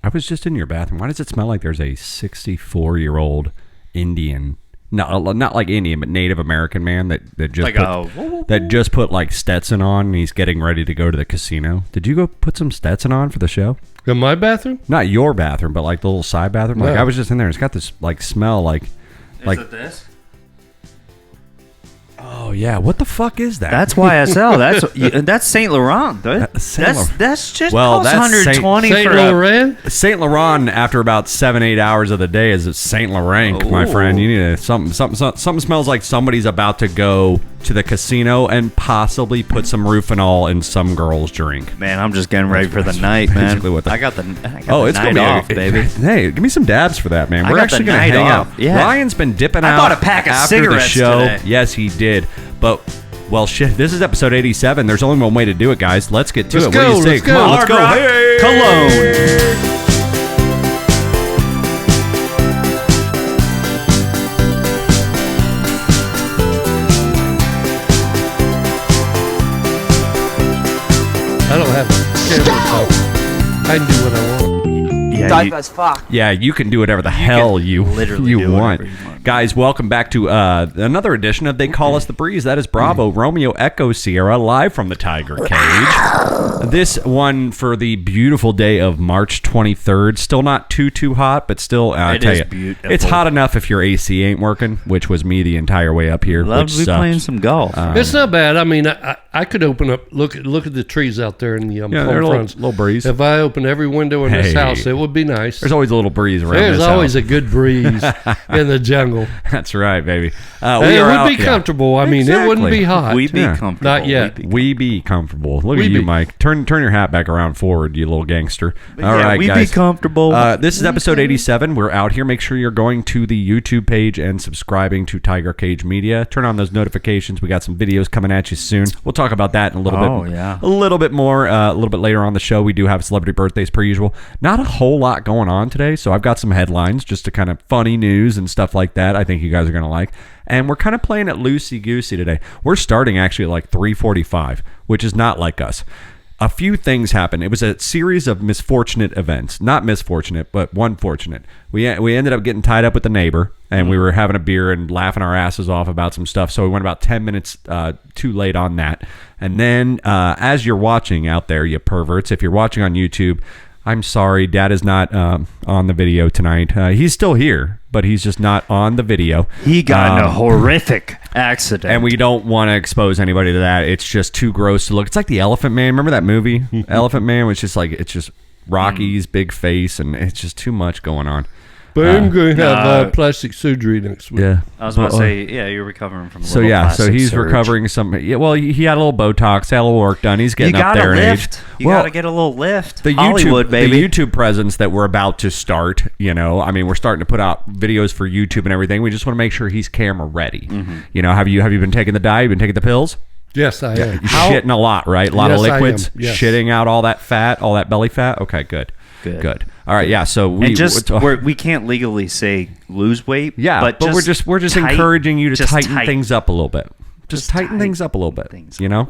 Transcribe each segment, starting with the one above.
I was just in your bathroom. Why does it smell like there's a 64-year-old Indian? Not like Indian, but Native American man that just put like Stetson on and he's getting ready to go to the casino. Did you go put some Stetson on for the show? In my bathroom? Not your bathroom, but like the little side bathroom. No. Like I was just in there. It's got this like smell like. Is it this? Oh yeah, what the fuck is that? That's YSL. That's Saint Laurent. That's just costs 120 Saint for Laurent? Saint Laurent after about 7-8 hours of the day is Saint Laurent, my friend. You need something smells like somebody's about to go to the casino and possibly put some Rufinol in some girl's drink. Man, I'm just getting ready for the night, man. I got the it's night gonna be off, baby. Hey, give me some dabs for that, man. We're actually gonna hang out. Yeah. Ryan's been dipping out. I bought a pack of after the cigarettes show. today. Yes, he did. But well, shit. This is episode 87. There's only one way to do it, guys. Let's get to it. Go, what do you say? let's Come go. on, let's go. Hard Rock Hey! Cologne. I don't have a camera, so I can do what I want. Yeah, as fuck. Yeah, you can do whatever the hell you literally do want. whatever you want. Guys, welcome back to another edition of They Call Us the Breeze. That is Bravo, Romeo, Echo, Sierra, live from the Tiger Cage. This one for the beautiful day of March 23rd. Still not too hot, but still, I'll tell is you, beautiful. it's hot enough if your AC ain't working, which was me the entire way up here. Love which to be sucks. playing some golf. It's not bad. I mean, I could open up, look at the trees out there in the Yeah, home they're a fronts. little breeze. If I open every window in this Hey. house, it would be nice. There's always a little breeze around There's this always house. a good breeze in the jungle. That's right, baby. And it would be comfortable. I mean, it wouldn't Exactly. be hot. We be Yeah. comfortable. Not yet. We be comfortable. Look We at you, be. Mike. Turn your hat back around forward, you little gangster. All Yeah, right, we guys. be comfortable. This is episode 87. We're out here. Make sure you're going to the YouTube page and subscribing to Tiger Cage Media. Turn on those notifications. We got some videos coming at you soon. We'll talk about that in a little bit. Yeah. A little bit more. A little bit later on the show. We do have celebrity birthdays per usual. Not a whole lot going on today, so I've got some headlines just to kind of funny news and stuff like that. I think you guys are going to like. And we're kind of playing it loosey-goosey today. We're starting actually at like 3:45, which is not like us. A few things happened. It was a series of misfortunate events. Not misfortunate, but one fortunate. We ended up getting tied up with the neighbor, and we were having a beer and laughing our asses off about some stuff. So we went about 10 minutes too late on that. And then as you're watching out there, you perverts, if you're watching on YouTube, I'm sorry, Dad is not on the video tonight. He's still here, but he's just not on the video. He got in a horrific accident. And we don't want to expose anybody to that. It's just too gross to look. It's like the Elephant Man. Remember that movie? Elephant Man was just like, it's just Rocky's big face, and it's just too much going on. But I'm going to have plastic surgery next week. Yeah. I was about to say, yeah, you're recovering from a So little yeah, so plastic he's surge. recovering some. Yeah, well, he had a little Botox, had a little work done. He's You getting up gotta there in age. lift. You Well, gotta get a little lift. the Hollywood, YouTube, baby. the YouTube presence that we're about to start. You know, I mean, we're starting to put out videos for YouTube and everything. We just want to make sure he's camera ready. Mm-hmm. You know, have you been taking the dye? You been taking the pills? Yes, I am. You're shitting a lot, right? A lot of Yes, I am. liquids, Yes. shitting out all that fat, all that belly fat. Okay, good. All right, yeah. So we can't legally say lose weight. yeah, but we're just tight- encouraging you to just tighten tight. things up a little bit. Just tighten tighten things up a little bit. things You know,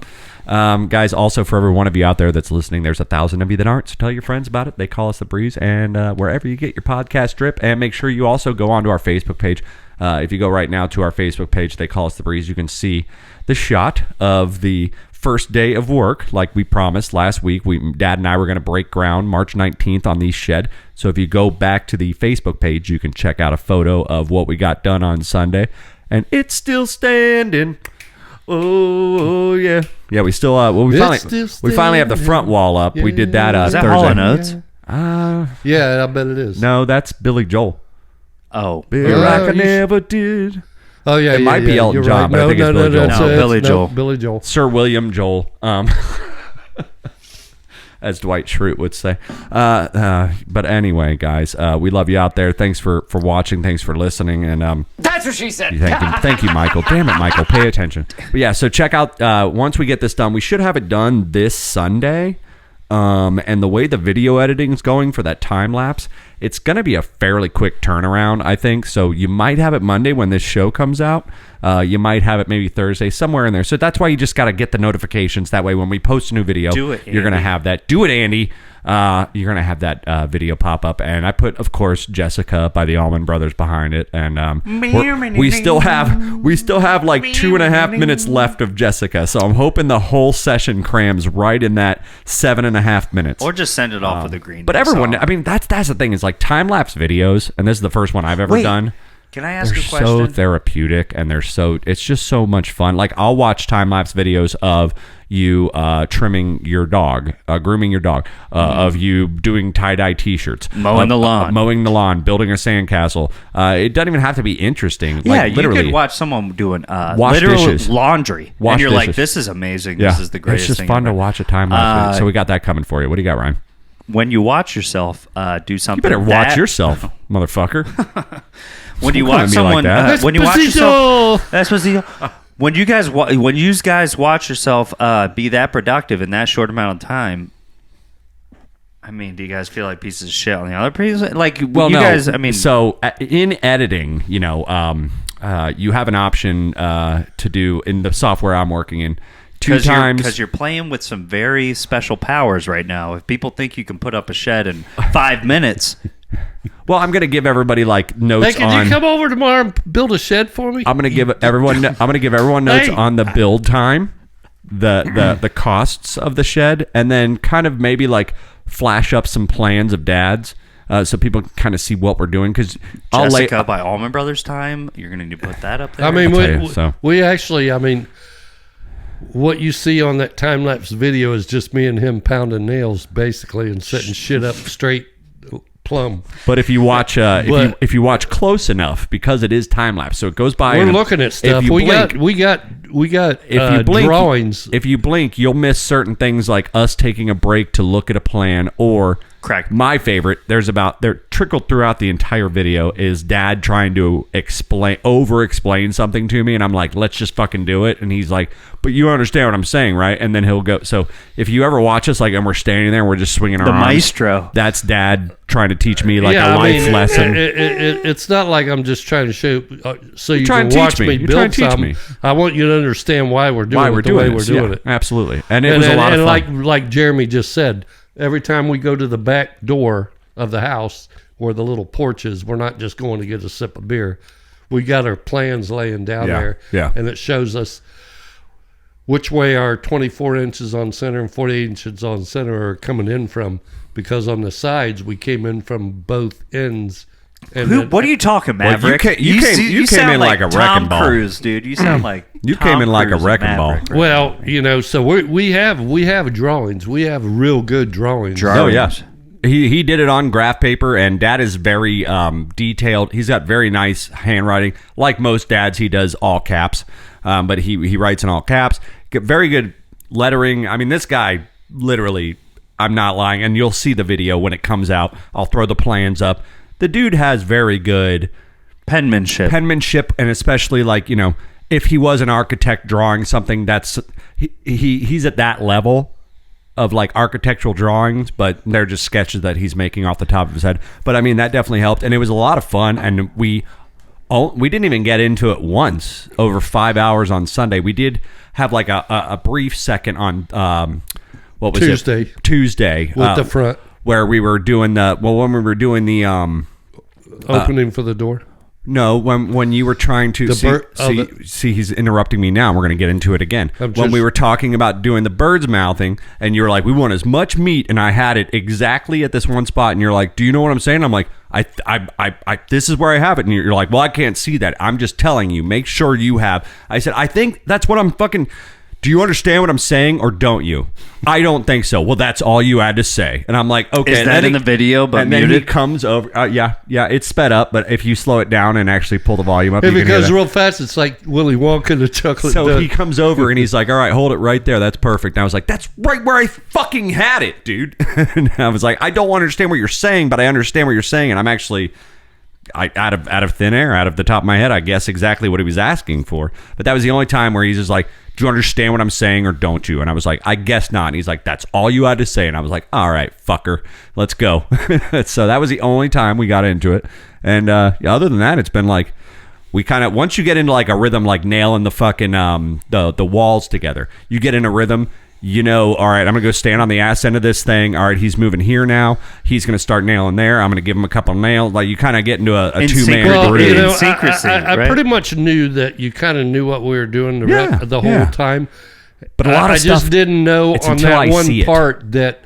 guys. Also, for every one of you out there that's listening, there's 1,000 of you that aren't. So tell your friends about it. They Call Us the Breeze, and wherever you get your podcast drip, and make sure you also go onto our Facebook page. If you go right now to our Facebook page, They Call Us the Breeze, you can see the shot of the first day of work, like we promised last week. Dad and I were going to break ground March 19th on these shed. So if you go back to the Facebook page, you can check out a photo of what we got done on Sunday, and it's still standing. Oh yeah, yeah. We still we finally have the front wall up. We did that Is that Thursday. Hall & Oates? Yeah, I bet it is. No, that's Billy Joel. Oh, Feel Oh, like I you never did. Oh yeah, It might be Elton you're John, right. but I think it's Billy Joel. that's No, it. Billy Joel. Billy Joel. Sir William Joel, as Dwight Schrute would say. But anyway, guys, we love you out there. Thanks for watching. Thanks for listening. And That's what she said. thank you, Michael. Damn it, Michael. Pay attention. But yeah, so check out, once we get this done, we should have it done this Sunday. And the way the video editing is going for that time lapse, it's going to be a fairly quick turnaround, I think. So you might have it Monday when this show comes out. You might have it maybe Thursday, somewhere in there. So that's why you just got to get the notifications. That way when we post a new video, Do it, you're going to Andy. have that. Do it, Andy. you're gonna have that video pop up. And I put, of course, Jessica by the Allman Brothers behind it, and we still have like 2.5 minutes left of Jessica, so I'm hoping the whole session crams right in that 7.5 minutes. Or just send it off with a green. But everyone, song. I mean, that's the thing, is like time lapse videos, and this is the first one I've ever done. Can I ask they're a question? so therapeutic, and it's just so much fun. Like, I'll watch time-lapse videos of you trimming your dog, grooming your dog, of you doing tie-dye T-shirts, mowing the lawn, building a sandcastle. It doesn't even have to be interesting. Yeah, like, literally, you could watch someone doing wash dishes, laundry, and you're dishes. like, this is amazing. This is the greatest thing. It's just fun to watch a time-lapse video. So we got that coming for you. What do you got, Ryan? When you watch yourself do something, you better watch yourself, motherfucker. When you watch someone, when you watch yourself, that's when you guys watch yourself be that productive in that short amount of time. I mean, do you guys feel like pieces of shit on the other pieces? Like, well, you guys, I mean, so in editing, you have an option to do in the software I'm working in. Because you're playing with some very special powers right now. If people think you can put up a shed in 5 minutes. Well, I'm going to give everybody like notes. Hey, can you come over tomorrow and build a shed for me? I'm going to give everyone notes on the build time, the costs of the shed, and then kind of maybe like flash up some plans of Dad's. So people can kind of see what we're doing. Because Jessica by Allman Brothers time, you're going to need to put that up there. I mean, we actually, I mean, what you see on that time-lapse video is just me and him pounding nails, basically, and setting shit up straight plumb. But if you watch, if you watch close enough, because it is time-lapse, so it goes by. We're looking at stuff. We got drawings. If you blink, you'll miss certain things, like us taking a break to look at a plan, or correct. My favorite, there trickled throughout the entire video, is Dad trying to over-explain something to me, and I'm like, let's just fucking do it. And he's like, but you understand what I'm saying, right? And then he'll go. So if you ever watch us, like, and we're standing there and we're just swinging our arms, maestro, that's Dad trying to teach me like a life lesson. It's not like I'm just trying to show so you can watch me build something. I want you to understand why we're doing it. Absolutely. And it was a lot of fun. Like Jeremy just said, every time we go to the back door of the house where the little porch is, we're not just going to get a sip of beer. We got our plans laying down there, and it shows us which way our 24 inches on center and 48 inches on center are coming in from, because on the sides we came in from both ends. And what are you talking, Maverick? Well, you came in like a wrecking ball, Cruise, dude. You sound like you came in like a wrecking ball. Well, so we have drawings. We have real good drawings. Oh yeah. He did it on graph paper, and Dad is very detailed. He's got very nice handwriting. Like most dads, he does all caps, but he writes in all caps. Very good lettering. I mean, this guy, literally, I'm not lying, and you'll see the video when it comes out. I'll throw the plans up. The dude has very good penmanship, and especially, like, if he was an architect drawing something, that's he's at that level of like architectural drawings, but they're just sketches that he's making off the top of his head. But I mean, that definitely helped, and it was a lot of fun. And we didn't even get into it once over 5 hours on Sunday. We did have like a brief second on what was Tuesday with the front, where we were doing when we were doing the opening for the door. No, when you were trying to see, he's interrupting me now. We're going to get into it again. When we were talking about doing the bird's mouthing, and you were like, "We want as much meat," and I had it exactly at this one spot, and you're like, "Do you know what I'm saying?" I'm like, "I this is where I have it," and you're like, "Well, I can't see that. I'm just telling you. Make sure you have." I said, "I think that's what I'm fucking." Do you understand what I'm saying, or don't you? I don't think so. Well, that's all you had to say. And I'm like, okay. Is that in the video, but muted? And then he comes over. Yeah, it's sped up, but if you slow it down and actually pull the volume up, if it goes real fast, it's like Willy Wonka the chocolate. So he comes over and he's like, all right, hold it right there. That's perfect. And I was like, that's right where I fucking had it, dude. And I was like, I don't understand what you're saying, but I understand what you're saying. And I'm actually... out of thin air, out of the top of my head, I guess exactly what he was asking for. But that was the only time where he's just like, do you understand what I'm saying or don't you? And I was like, I guess not. And he's like, that's all you had to say. And I was like, all right, fucker, let's go. So that was the only time we got into it. And other than that, it's been like, we kind of, once you get into like a rhythm, like nailing the fucking the walls together, you get in a rhythm, all right, I'm going to go stand on the ass end of this thing. All right, he's moving here now. He's going to start nailing there. I'm going to give him a couple of nails. Like, you kind of get into a two-man group. In secrecy, I pretty much knew that you kind of knew what we were doing the whole time. But a lot of stuff, I just didn't know on that one part that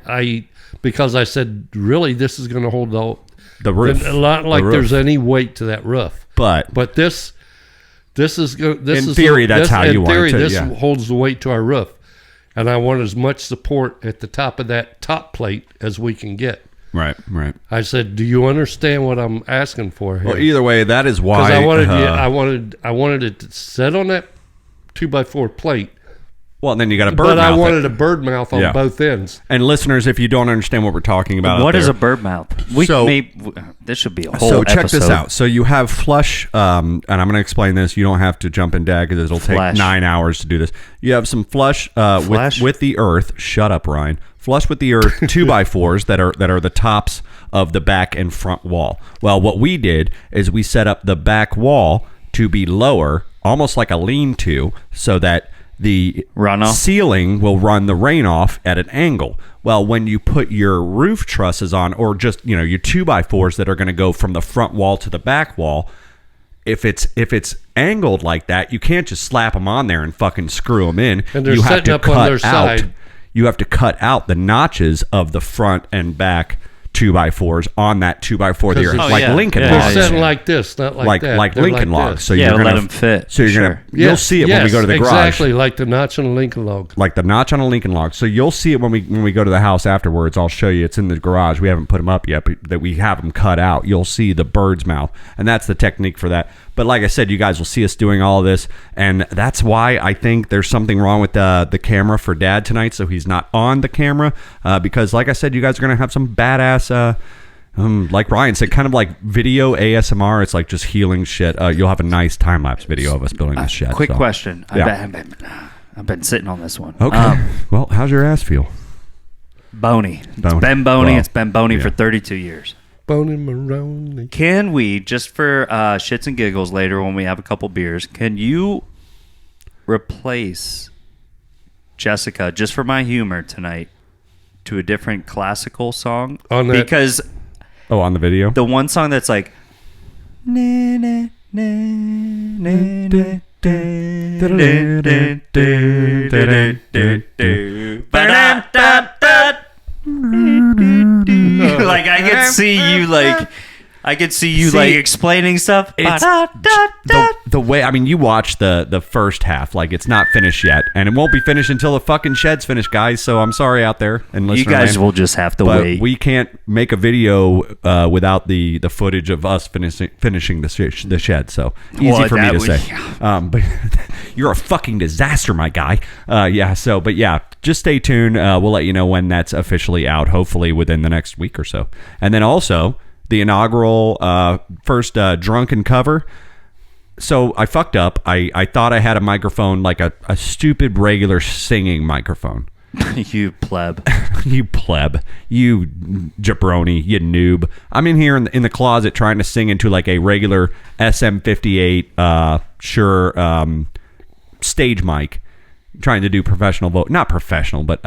because I said, really, this is going to hold the roof. A lot like there's any weight to that roof. But this is in theory, that's how you want it to. This holds the weight to our roof. And I want as much support at the top of that top plate as we can get. Right. I said, "Do you understand what I'm asking for here?" Well, either way, that is why I wanted it to sit on that 2x4 plate. Well, and then you got a bird mouth. But I wanted a bird mouth on both ends. And listeners, if you don't understand what we're talking about, what is a bird mouth? This should be a whole So check episode. this out. So you have flush, and I'm going to explain this. You don't have to jump in, Dad, because it'll take 9 hours to do this. You have some flush, with the earth. Shut up, Ryan. Flush with the earth 2x4s that are the tops of the back and front wall. Well, what we did is we set up the back wall to be lower, almost like a lean-to, so that the ceiling will run the rain off at an angle. Well, when you put your roof trusses on, or just your 2x4s that are going to go from the front wall to the back wall, if it's angled like that, you can't just slap them on there and fucking screw them in. And they're setting up on their side. You have to cut out the notches of the front and back 2x4s on that 2x4 that you're Lincoln logs. They're setting like this, not like that. Like Lincoln logs. So you're gonna let them fit. So you'll see it when we go to the garage. Exactly, like the notch on a Lincoln log. Like the notch on a Lincoln log. So you'll see it when we go to the house afterwards. I'll show you. It's in the garage. We haven't put them up yet, but that we have them cut out. You'll see the bird's mouth, and that's the technique for that. But like I said, you guys will see us doing all of this, and that's why I think there's something wrong with the camera for Dad tonight, so he's not on the camera, because like I said, you guys are going to have some badass, like Ryan said, kind of like video ASMR. It's like just healing shit. You'll have a nice time-lapse video of us building this shed. Quick question. I've been sitting on this one. Okay. Well, how's your ass feel? Bony. It's been bony. It's been bony for 32 years. Bony Maroney. Can we, just for shits and giggles later when we have a couple beers, can you replace Jessica, just for my humor tonight, to a different classical song? Because on the video? The one song that's like like I could see you like explaining stuff. The way, I mean, you watch the first half, like it's not finished yet, and it won't be finished until the fucking shed's finished, guys. So I'm sorry out there, and you guys will just have to wait. We can't make a video without the footage of us finishing the shed. So easy for me to say. But you're a fucking disaster, my guy. Just stay tuned. We'll let you know when that's officially out. Hopefully within the next week or so, and then also the inaugural first drunken cover. So I fucked up. I thought I had a microphone, like a stupid regular singing microphone. You pleb. You pleb. You jabroni. You noob. I'm in here in the closet trying to sing into like a regular SM58 stage mic. Trying to do professional not professional, but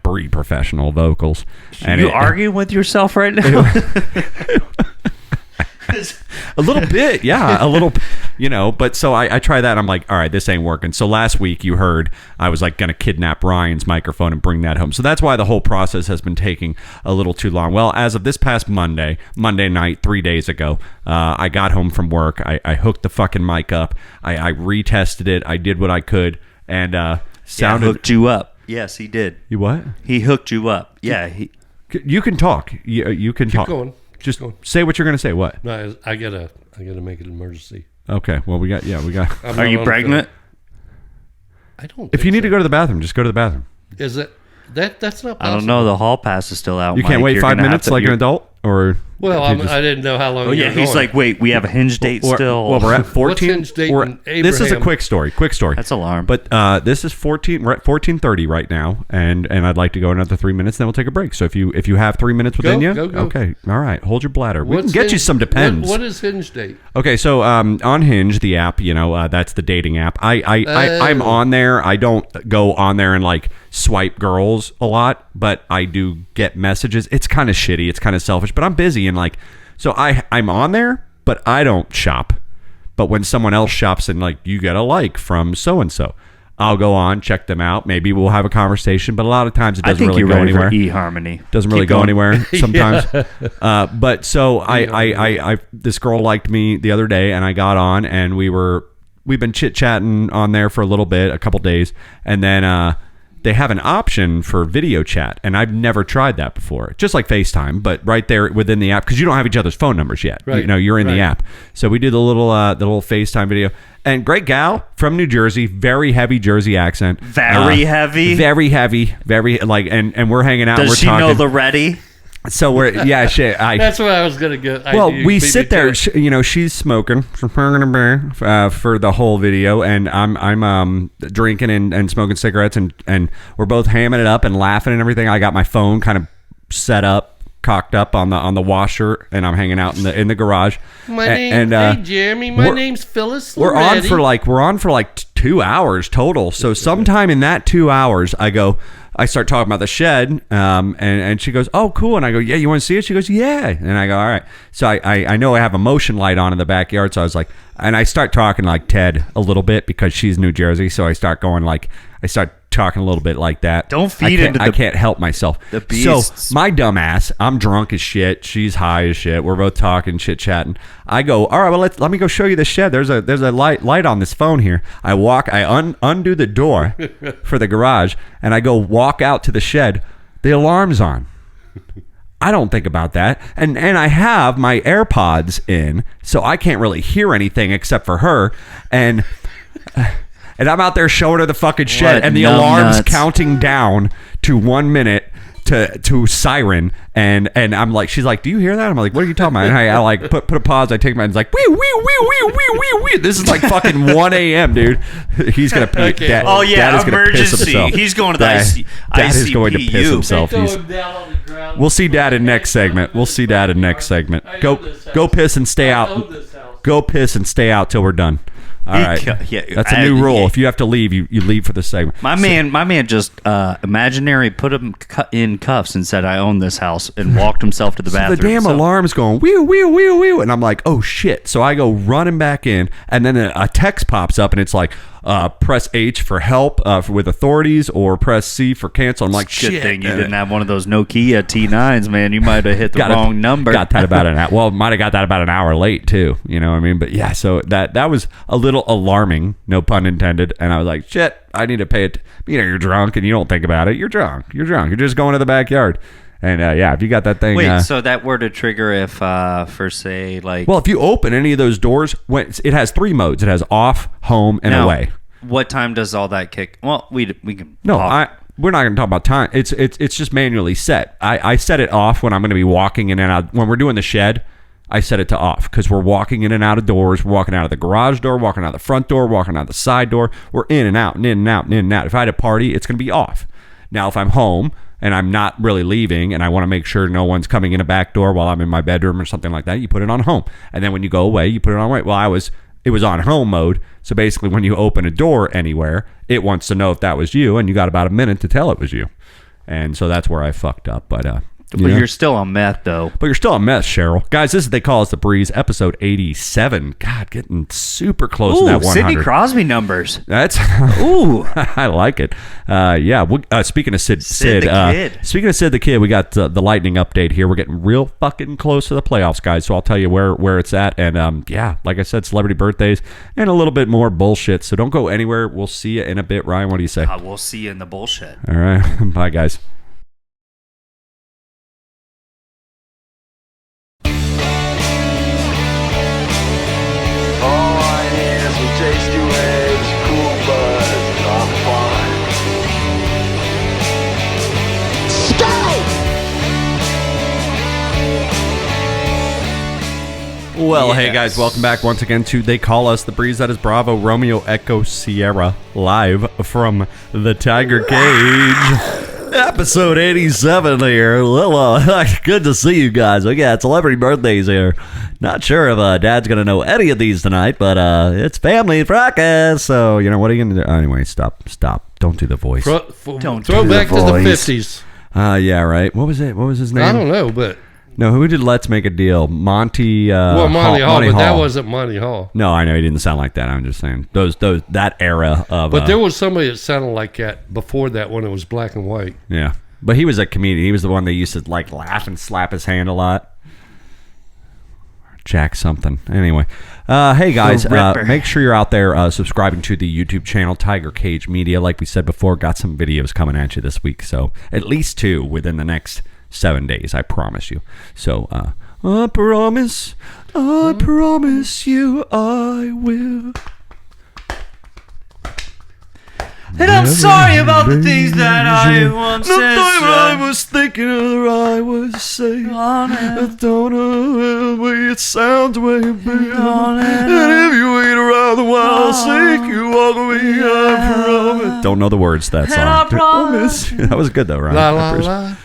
breed professional vocals. And you arguing with yourself right now? A little bit, yeah, a little, But so I try that. And I'm like, all right, this ain't working. So last week you heard I was like going to kidnap Ryan's microphone and bring that home. So that's why the whole process has been taking a little too long. Well, as of this past Monday night, 3 days ago, I got home from work. I hooked the fucking mic up. I retested it. I did what I could. And sounded hooked you up. Yes, he did. You what? He hooked you up. Yeah, you can talk. You can talk. Keep going. Just say what you're going to say. What? No, I gotta make an emergency. Okay. Well, we got. Are you pregnant? I don't. If you need to go to the bathroom, just go to the bathroom. Is it that's not possible? I don't know. The hall pass is still out. You can't wait 5 minutes like an adult, or I didn't know how long. He's like, wait, we have a hinge date still. Well, we're at 14. Hinge date This is a quick story. That's alarm. But this is 14. We're at 14:30 right now, and I'd like to go another 3 minutes. Then we'll take a break. So if you have 3 minutes within you, go. Okay, all right. Hold your bladder. We can get you some Depends. What is hinge date? Okay, so on Hinge, the app, that's the dating app. I'm on there. I don't go on there and like swipe girls a lot, but I do get messages. It's kind of shitty. It's kind of selfish, but I'm busy and like, so I'm on there, but I don't shop. But when someone else shops and like, you get a like from so-and-so, I'll go on, check them out. Maybe we'll have a conversation, but a lot of times it doesn't really go anywhere. eHarmony Doesn't really go anywhere sometimes. But so I this girl liked me the other day, and I got on, and we've been chit-chatting on there for a little bit, a couple days, and then they have an option for video chat, and I've never tried that before. Just like FaceTime, but right there within the app, because you don't have each other's phone numbers yet. Right. You know, you're in the app. So we do the little FaceTime video. And great gal from New Jersey, very heavy Jersey accent. Very heavy, like, and we're hanging out. Does we're she talking. know the ready? So we're that's what I was gonna get. Well, we sit there. She's smoking for the whole video, and I'm drinking and smoking cigarettes, and we're both hamming it up and laughing and everything. I got my phone kind of set up, cocked up on the washer, and I'm hanging out in the garage. Hey Jeremy, my name's Phyllis. We're on for like 2 hours total. So sometime in that 2 hours, I start talking about the shed, and she goes, "Oh, cool." And I go, "Yeah, you want to see it?" She goes, "Yeah." And I go, "All right." So I know I have a motion light on in the backyard, so I was like, and I start talking like Ted a little bit because she's New Jersey, so I start talking a little bit like that. Don't feed into I can't help myself. The beasts. So my dumb ass, I'm drunk as shit. She's high as shit. We're both talking, chit chatting. I go, all right, well let me go show you the shed. There's a light on this phone here. I undo the door for the garage, and I go walk out to the shed. The alarm's on. I don't think about that. And I have my AirPods in, so I can't really hear anything except for her. And I'm out there showing her the fucking shed, and the alarm's counting down to 1 minute to siren, and I'm like, she's like, "Do you hear that?" I'm like, "What are you talking about?" And I like put a pause. I take my, and it's like, wee wee wee wee wee wee wee. This is like fucking 1 a.m., dude. He's gonna pee. Okay. Dad, oh yeah, Dad is emergency. Gonna piss He's going to the ICU. Dad is going to piss himself. We'll see Dad in next segment. Go piss and stay out. Go piss and stay out till we're done. All right, that's a new rule. If you have to leave, you leave for the segment. My man just imaginary put him in cuffs and said, "I own this house," and walked himself to the bathroom. The damn alarm's going wee wee wee wee, and I'm like, oh shit! So I go running back in, and then a text pops up, and it's like, press H for help with authorities, or press C for cancel. I'm like, shit. Good thing you didn't have one of those Nokia T9s, man. You might have hit the wrong number. Got that about an hour. Well, might have got that about an hour late too. You know what I mean? But yeah, so that was a little alarming, no pun intended. And I was like, shit, I need to pay it. You're drunk and you don't think about it. You're drunk. You're just going to the backyard. And yeah, if you got that thing. Wait, so that were to trigger if, for say, like. Well, if you open any of those doors, it has 3 modes. It has off, home, and away. What time does all that kick? Well, we can. No, we're not going to talk about time. It's just manually set. I set it off when I'm going to be walking in and out. When we're doing the shed, I set it to off because we're walking in and out of doors. We're walking out of the garage door, walking out of the front door, walking out the side door. We're in and out and in and out and in and out. If I had a party, it's going to be off. Now, if I'm home and I'm not really leaving and I want to make sure no one's coming in a back door while I'm in my bedroom or something like that, you put it on home. And then when you go away, you put it on away. Well, it was on home mode. So basically when you open a door anywhere, it wants to know if that was you, and you got about a minute to tell it was you. And so that's where I fucked up. But you're still on meth, though. But you're still on meth, Cheryl. Guys, this is They Call Us the Breeze, episode 87. God, getting super close to that 100. Sidney Crosby numbers. That's ooh, I like it. Yeah. Speaking of Sid the Kid. Speaking of Sid the Kid, we got the Lightning update here. We're getting real fucking close to the playoffs, guys. So I'll tell you where it's at. And yeah, like I said, celebrity birthdays and a little bit more bullshit. So don't go anywhere. We'll see you in a bit. Ryan, what do you say? We'll see you in the bullshit. All right. Bye, guys. Well, yes. Hey guys, welcome back once again to They Call Us the Breeze. That is Bravo Romeo Echo Sierra live from the Tiger Cage. Episode 87 here. Well, good to see you guys. We got celebrity birthdays here. Not sure if Dad's going to know any of these tonight, but it's family fracas. So, what are you going to do? Anyway, stop. Don't do the voice. Don't throw back to the 50s. Yeah, right. What was it? What was his name? I don't know, but... No, who did Let's Make a Deal? Monty Monty Hall, but that wasn't Monty Hall. No, I know he didn't sound like that. I'm just saying that era of. But there was somebody that sounded like that before that when it was black and white. Yeah, but he was a comedian. He was the one that used to laugh and slap his hand a lot. Jack something. Anyway, hey guys, make sure you're out there subscribing to the YouTube channel Tiger Cage Media. Like we said before, got some videos coming at you this week, so at least 2 within the next 7 days, I promise you. So, I promise you I will. And I'm sorry about the things that I once said. I was thinking or I was saying. I don't know the way it sounds when you be on it. And if you wait around the while sake, you walk away, I promise. Don't know the words to that song. I promise. That was good though, right? La la la.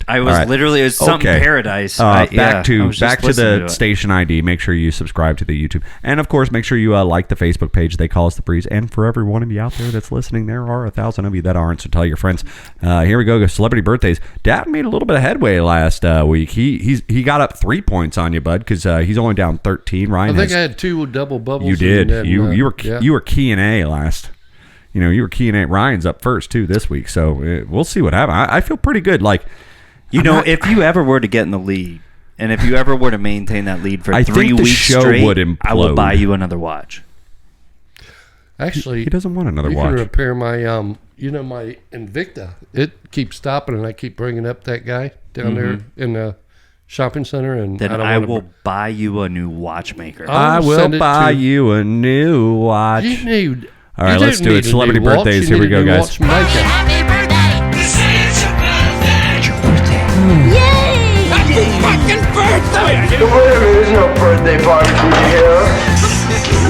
I was literally, it was something paradise. Back to the station ID. Make sure you subscribe to the YouTube. And, of course, make sure you like the Facebook page. They call us The Breeze. And for every one of you out there that's listening, there are 1,000 of you that aren't, so tell your friends. Here we go. Celebrity birthdays. Dad made a little bit of headway last week. He got up 3 points on you, bud, because he's only down 13. Ryan, I think I had 2 double bubbles. You did. You were key in A last. You were keying A. Ryan's up first, too, this week. So we'll see what happens. I feel pretty good. If you ever were to get in the lead, and if you ever were to maintain that lead for 3 weeks straight, I will buy you another watch. Actually, he doesn't want another watch. You can repair my, my Invicta. It keeps stopping, and I keep bringing up that guy down there in the shopping center. And then I will buy you a new watchmaker. I will buy you a new watch. All right, let's do it. Celebrity birthdays. Here we go, guys. Happy birthday! This is your birthday! It's your birthday! Yay! Happy fucking birthday! There is no birthday party here.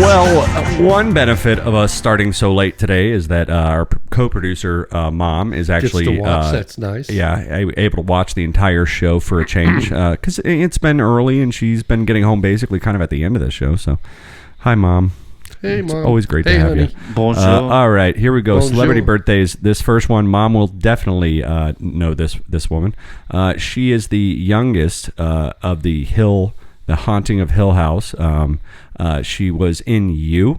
Well, one benefit of us starting so late today is that our co-producer Mom is actually gets to watch. That's nice. Yeah, able to watch the entire show for a change because it's been early and she's been getting home basically kind of at the end of the show. So, hi, Mom. Hey, Mom. It's always great to have honey. you. Bonjour. All right, here we go. Bonjour. Celebrity birthdays. This first one, Mom will definitely know this woman. She is the youngest of the Haunting of Hill House. She was in You.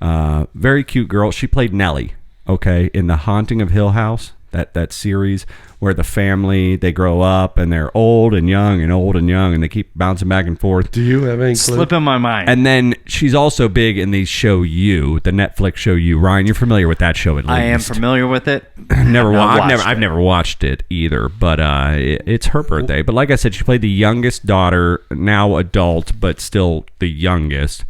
Very cute girl. She played Nellie, okay, in The Haunting of Hill House, that series where the family, they grow up and they're old and young and they keep bouncing back and forth. Do you have any clue? Slip in my mind. And then she's also big in the show You, the Netflix show You. Ryan, you're familiar with that show at least. I am familiar with it. I've never watched it either, but it's her birthday. But like I said, she played the youngest daughter, now adult, but still the youngest,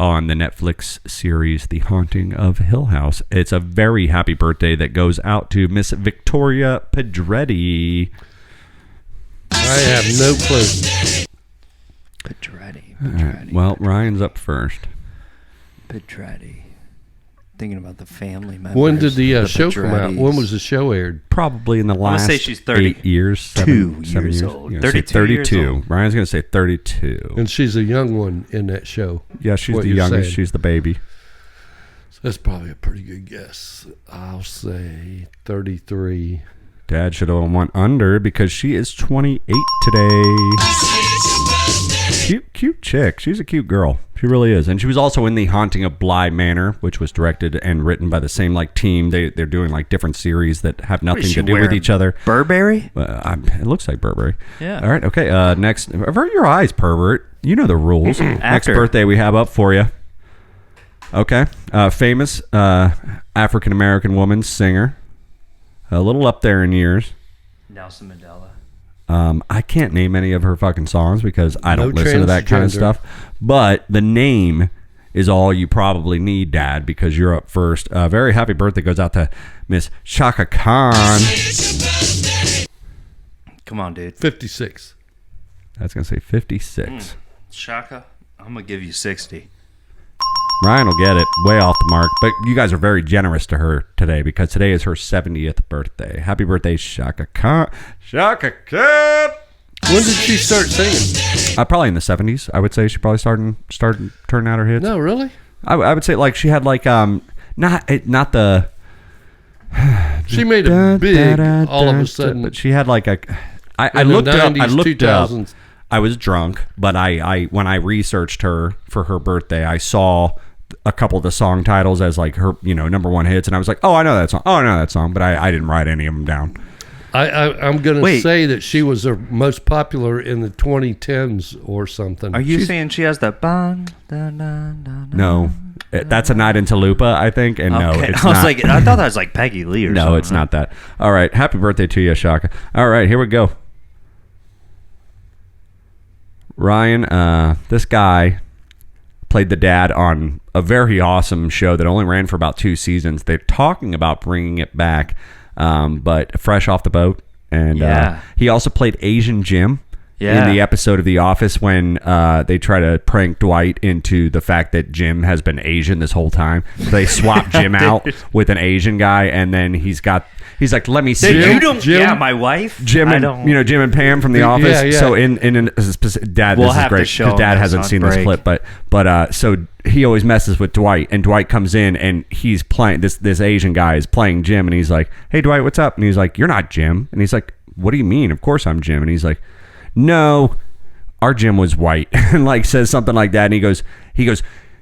on the Netflix series The Haunting of Hill House. It's a very happy birthday that goes out to Miss Victoria Pedretti. I have no clue. Pedretti. Right. Well, Ryan's up first. Pedretti. Thinking about the family members. When did the show come out? When was the show aired? Probably in the last 8 years. 7 years old. 32. Ryan's going to say 32. And she's a young one in that show. Yeah, she's the youngest. She's the baby. So that's probably a pretty good guess. I'll say 33. Dad should have went under because she is 28 today. Cute chick. She's a cute girl. She really is. And she was also in The Haunting of Bly Manor, which was directed and written by the same team. They're doing different series that have nothing to do with each other. Burberry? It looks like Burberry. Yeah. All right. Okay. Next, avert your eyes, pervert. You know the rules. Next Actor. birthday we have up for you. Okay. Famous African American woman, singer. A little up there in years. Nelson Mandela. I can't name any of her fucking songs because I don't listen to that kind of stuff. But the name is all you probably need, Dad, because you're up first. Very happy birthday goes out to Miss Chaka Khan. Come on, dude. 56. I was going to say 56. Shaka, I'm going to give you 60. Ryan will get it way off the mark, but you guys are very generous to her today because today is her 70th birthday. Happy birthday, Shaka Khan. Shaka Khan. When did she start singing? Probably in the 70s. I would say she probably started turning out her hits. No, really? I would say like she had like not the. She made it big all of a sudden. But she had like a. I looked up. I looked up. I was drunk, but I when I researched her for her birthday, I saw a couple of the song titles as like her, number one hits, and I was like, oh, I know that song. Oh, I know that song, but I didn't write any of them down. I'm going to say that she was the most popular in the 2010s or something. Are you saying she has that bang? No, that's A Night in Tolupa, I think, and no, it's I was not. like, I thought that was like Peggy Lee or something. No, it's not that. All right, happy birthday to you, Shaka. All right, here we go. Ryan, this guy played the dad on a very awesome show that only ran for about 2 seasons. They're talking about bringing it back, but fresh off the boat. And he also played Asian Jim in the episode of The Office when they try to prank Dwight into the fact that Jim has been Asian this whole time. They swap Jim out with an Asian guy, and then he's like, let me see. Jim, my wife. Jim and Jim and Pam from The Office. Yeah. So in Dad, we'll this is great because Dad hasn't seen this clip, but so he always messes with Dwight, and Dwight comes in and he's playing this Asian guy is playing Jim, and he's like, hey Dwight, what's up? And he's like, you're not Jim. And he's like, what do you mean? Of course I'm Jim. And he's like, no, our Jim was white. And like says something like that, and he goes,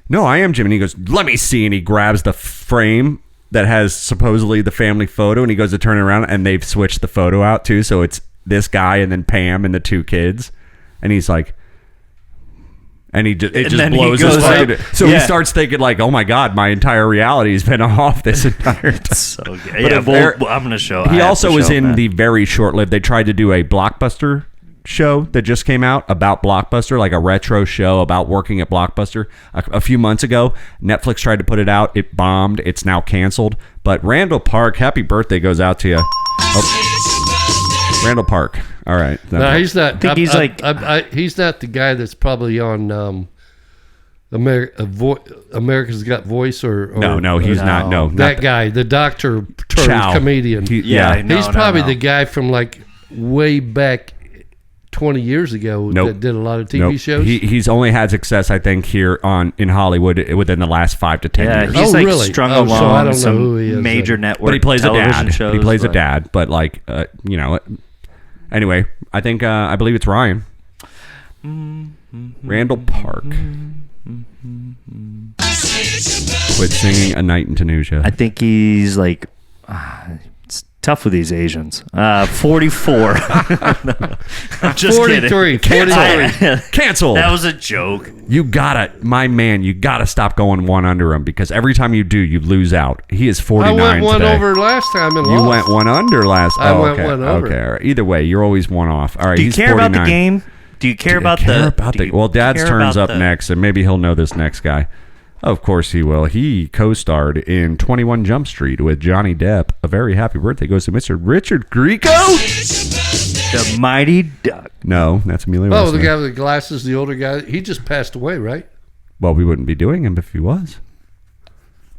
no, I am Jim. And he goes, let me see. And he grabs the frame that has supposedly the family photo, and he goes to turn it around, and they've switched the photo out too, so it's this guy and then Pam and the 2 kids, and he's like, and it just blows his mind. So he starts thinking like, oh my god, my entire reality has been off this entire time. So good. I'm gonna show. He also was in the very short-lived. They tried to do a Blockbuster show that just came out about Blockbuster, like a retro show about working at Blockbuster a few months ago. Netflix tried to put it out. It bombed. It's now canceled. But Randall Park, happy birthday goes out to you. Randall Park. All right. No, he's not. He's not the guy that's probably on America's Got Voice or no, he's not. No, that guy, the doctor turned comedian. He's probably the guy from like way back 20 years ago that did a lot of TV shows. He's only had success, I think, here in Hollywood within the last 5 to 10 years. He's really? Strung along so I don't some know who he is, major network. But he plays television shows. He plays a dad, but like anyway, I think I believe it's Ryan. Randall Park. Quit singing A Night in Tunisia. I think he's like it's tough with these Asians. 44. I'm just 43. kidding. 43. Cancel. That was a joke. You gotta stop going one under him, because every time you do, you lose out. He is 49 I went one today. over last time and You lost. went one under last. I went one over. Okay. All right. Either way, you're always one off. All right. Do you he's care 49. about the game? Do you care about the? Well, Dad's turns up next, and maybe he'll know this next guy. Of course he will. He co-starred in 21 Jump Street with Johnny Depp. A very happy birthday goes to Mr. Richard Grieco. The Mighty Duck. No, that's Emilio. Oh, the guy with the glasses, the older guy. He just passed away, right? Well, we wouldn't be doing him if he was.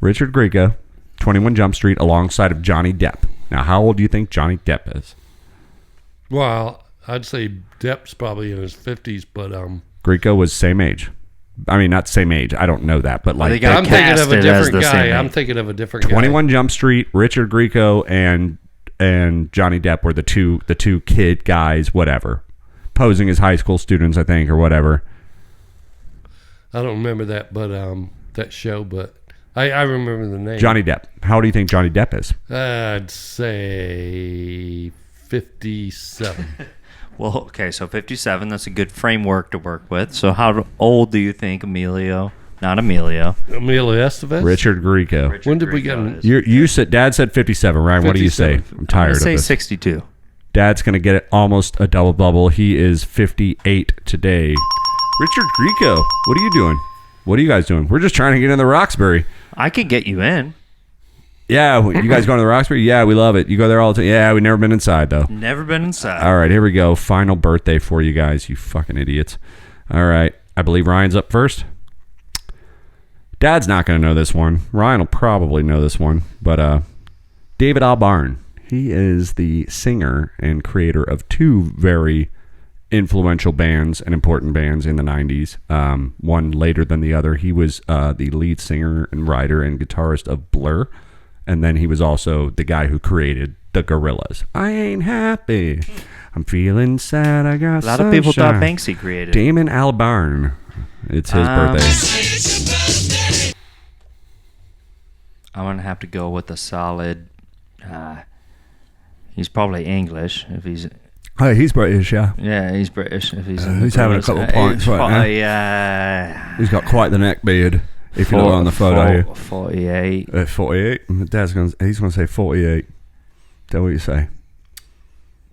Richard Grieco, 21 Jump Street, alongside of Johnny Depp. Now, how old do you think Johnny Depp is? Well, I'd say Depp's probably in his 50s, but Grieco was same age. I mean, not same age. I don't know that, but like I'm thinking of a different guy. I'm thinking of a different guy. 21 Jump Street, Richard Grieco and Johnny Depp were the two kid guys, whatever, posing as high school students, I think, or whatever. I don't remember that, but that show, but I remember the name. Johnny Depp. How do you think Johnny Depp is? I'd say 57. Well, okay, so 57, that's a good framework to work with. So how old do you think Emilio, not Emilio. Emilio Estevez? Richard Grieco. When did we get him? You said, Dad said 57, Ryan. 57. What do you say? I'm tired of this. Say 62. Dad's going to get it almost a double bubble. He is 58 today. Richard Grieco, what are you doing? What are you guys doing? We're just trying to get in the Roxbury. I could get you in. Yeah, you guys going to the Roxbury? Yeah, we love it. You go there all the time. Yeah, we've never been inside, though. Never been inside. All right, here we go. Final birthday for you guys, you fucking idiots. All right, I believe Ryan's up first. Dad's not going to know this one. Ryan will probably know this one. But David Albarn, he is the singer and creator of two very influential bands and important bands in the 90s. One later than the other. He was the lead singer and writer and guitarist of Blur. And then he was also the guy who created the Gorillaz. I ain't happy. I'm feeling sad. I got a lot of people thought Banksy created Damon Albarn. It's his birthday. I'm going to have to go with a solid... he's probably English if he's... Oh, he's British, yeah. Yeah, he's British. If he's having a couple of pints right now. He's got quite the neck beard. If you look on the photo here. 48. 48. He's going to say 48. Is that what you say?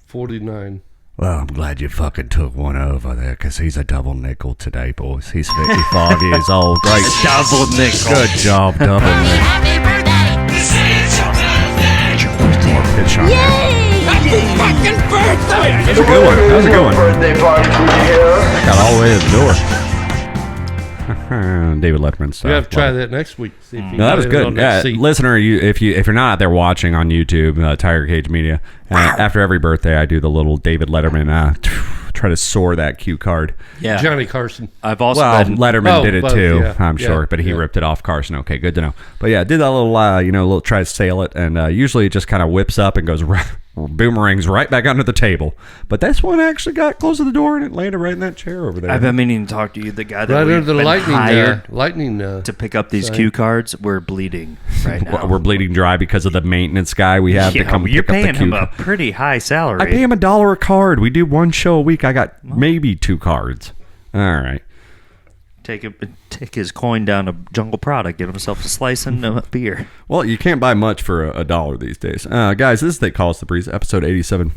49. Well, I'm glad you fucking took one over there, because he's a double nickel today, boys. He's 55 years old. Great. Double nickel. Good job, double nickel. Happy birthday. This is your birthday. Your birthday. Good shot. Yay! Happy fucking birthday! That's a good one. That was a good one. Birthday party for you here. Got all the way to the door. David Letterman stuff. We have to try that next week. See if you No, that was good. Listener, if you're not out there watching on YouTube, Tiger Cage Media, after every birthday, I do the little David Letterman try to soar that cue card. Yeah, Johnny Carson. I've also Letterman did it both, too. yeah, I'm sure, but he ripped it off Carson. Okay, good to know. But yeah, did that little little try to sail it, and usually it just kind of whips up and goes boomerangs right back under the table. But this one actually got close to the door and it landed right in that chair over there. I've been meaning to talk to you. The guy that Right we've under the been hired lightning to pick up these cue cards. We're bleeding right now. We're bleeding dry because of the maintenance guy we have to come you're pick up the paying cue him a pretty high salary. I pay him $1 a card. We do one show a week. I got maybe 2 cards. All right. Take his coin down to Jungle Product, get himself a slice and a beer. Well, you can't buy much for $1 these days. Guys, this is They Call Us the Breeze, episode 87.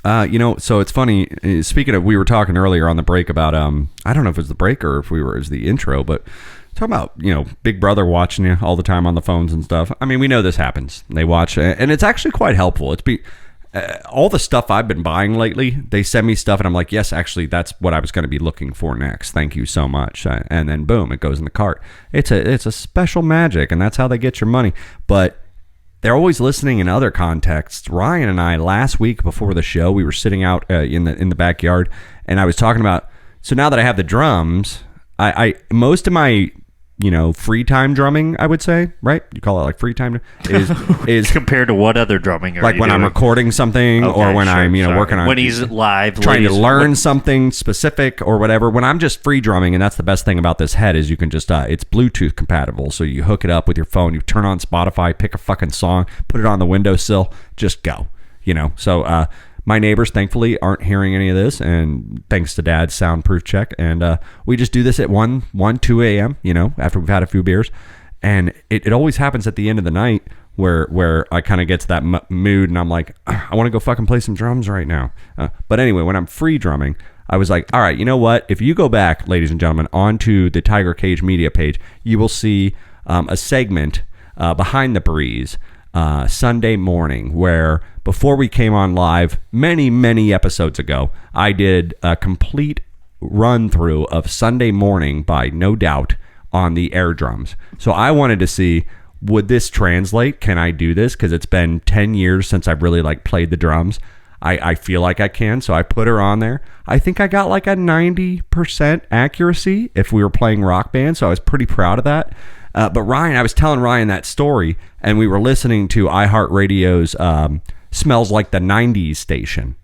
So it's funny. Speaking of, we were talking earlier on the break about, I don't know if it was the break or if it was the intro, but talking about, Big Brother watching you all the time on the phones and stuff. I mean, we know this happens. They watch, and it's actually quite helpful. All the stuff I've been buying lately, they send me stuff and I'm like, yes, actually, that's what I was going to be looking for next. Thank you so much. And then boom, it goes in the cart. It's a special magic, and that's how they get your money. But they're always listening in other contexts. Ryan and I, last week before the show, we were sitting out in the backyard, and I was talking about, so now that I have the drums, I most of my free time drumming, I would say, right? You call it like free time is compared to what other drumming are like you when doing? I'm recording something, or when I'm working on when he's live trying to learn something specific or whatever. When I'm just free drumming, and that's the best thing about this head is you can just it's Bluetooth compatible, so you hook it up with your phone, you turn on Spotify, pick a fucking song, put it on the windowsill, just go. So my neighbors, thankfully, aren't hearing any of this, and thanks to Dad's soundproof check. And we just do this at 2 a.m., after we've had a few beers. And it always happens at the end of the night where I kind of get to that mood, and I'm like, I want to go fucking play some drums right now. But anyway, when I'm free drumming, I was like, all right, you know what? If you go back, ladies and gentlemen, onto the Tiger Cage Media page, you will see a segment behind the breeze Sunday morning where before we came on live many episodes ago, I did a complete run through of Sunday Morning by No Doubt on the air drums. So I wanted to see, would this translate? Can I do this? Because it's been 10 years since I've really played the drums. I feel like I can, so I put her on there. I think I got like a 90% accuracy if we were playing Rock Band, so I was pretty proud of that. But Ryan, I was telling Ryan that story, and we were listening to iHeartRadio's Smells Like the 90s station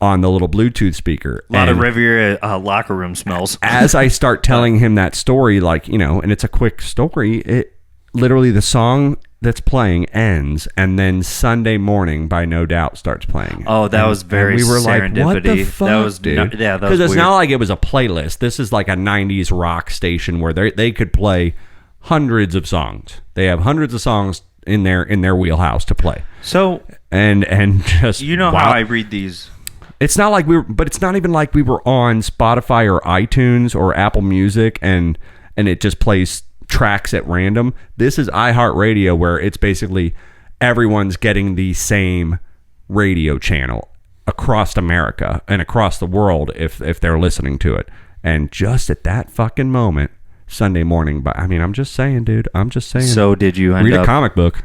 on the little Bluetooth speaker. A lot of Riviera locker room smells. As I start telling him that story, and it's a quick story, it literally, the song that's playing ends, and then Sunday Morning by No Doubt starts playing. Oh, that was very we were serendipity. Like, what the fuck, that was, dude? Because it's not like it was a playlist. This is like a 90s rock station where they could play hundreds of songs. They have hundreds of songs in their wheelhouse to play. So and just how I read these. It's not like but it's not even like we were on Spotify or iTunes or Apple Music and it just plays tracks at random. This is iHeartRadio, where it's basically everyone's getting the same radio channel across America and across the world if they're listening to it. And just at that fucking moment, Sunday morning. But I mean, I'm just saying, dude. I'm just saying. So did you read a comic book?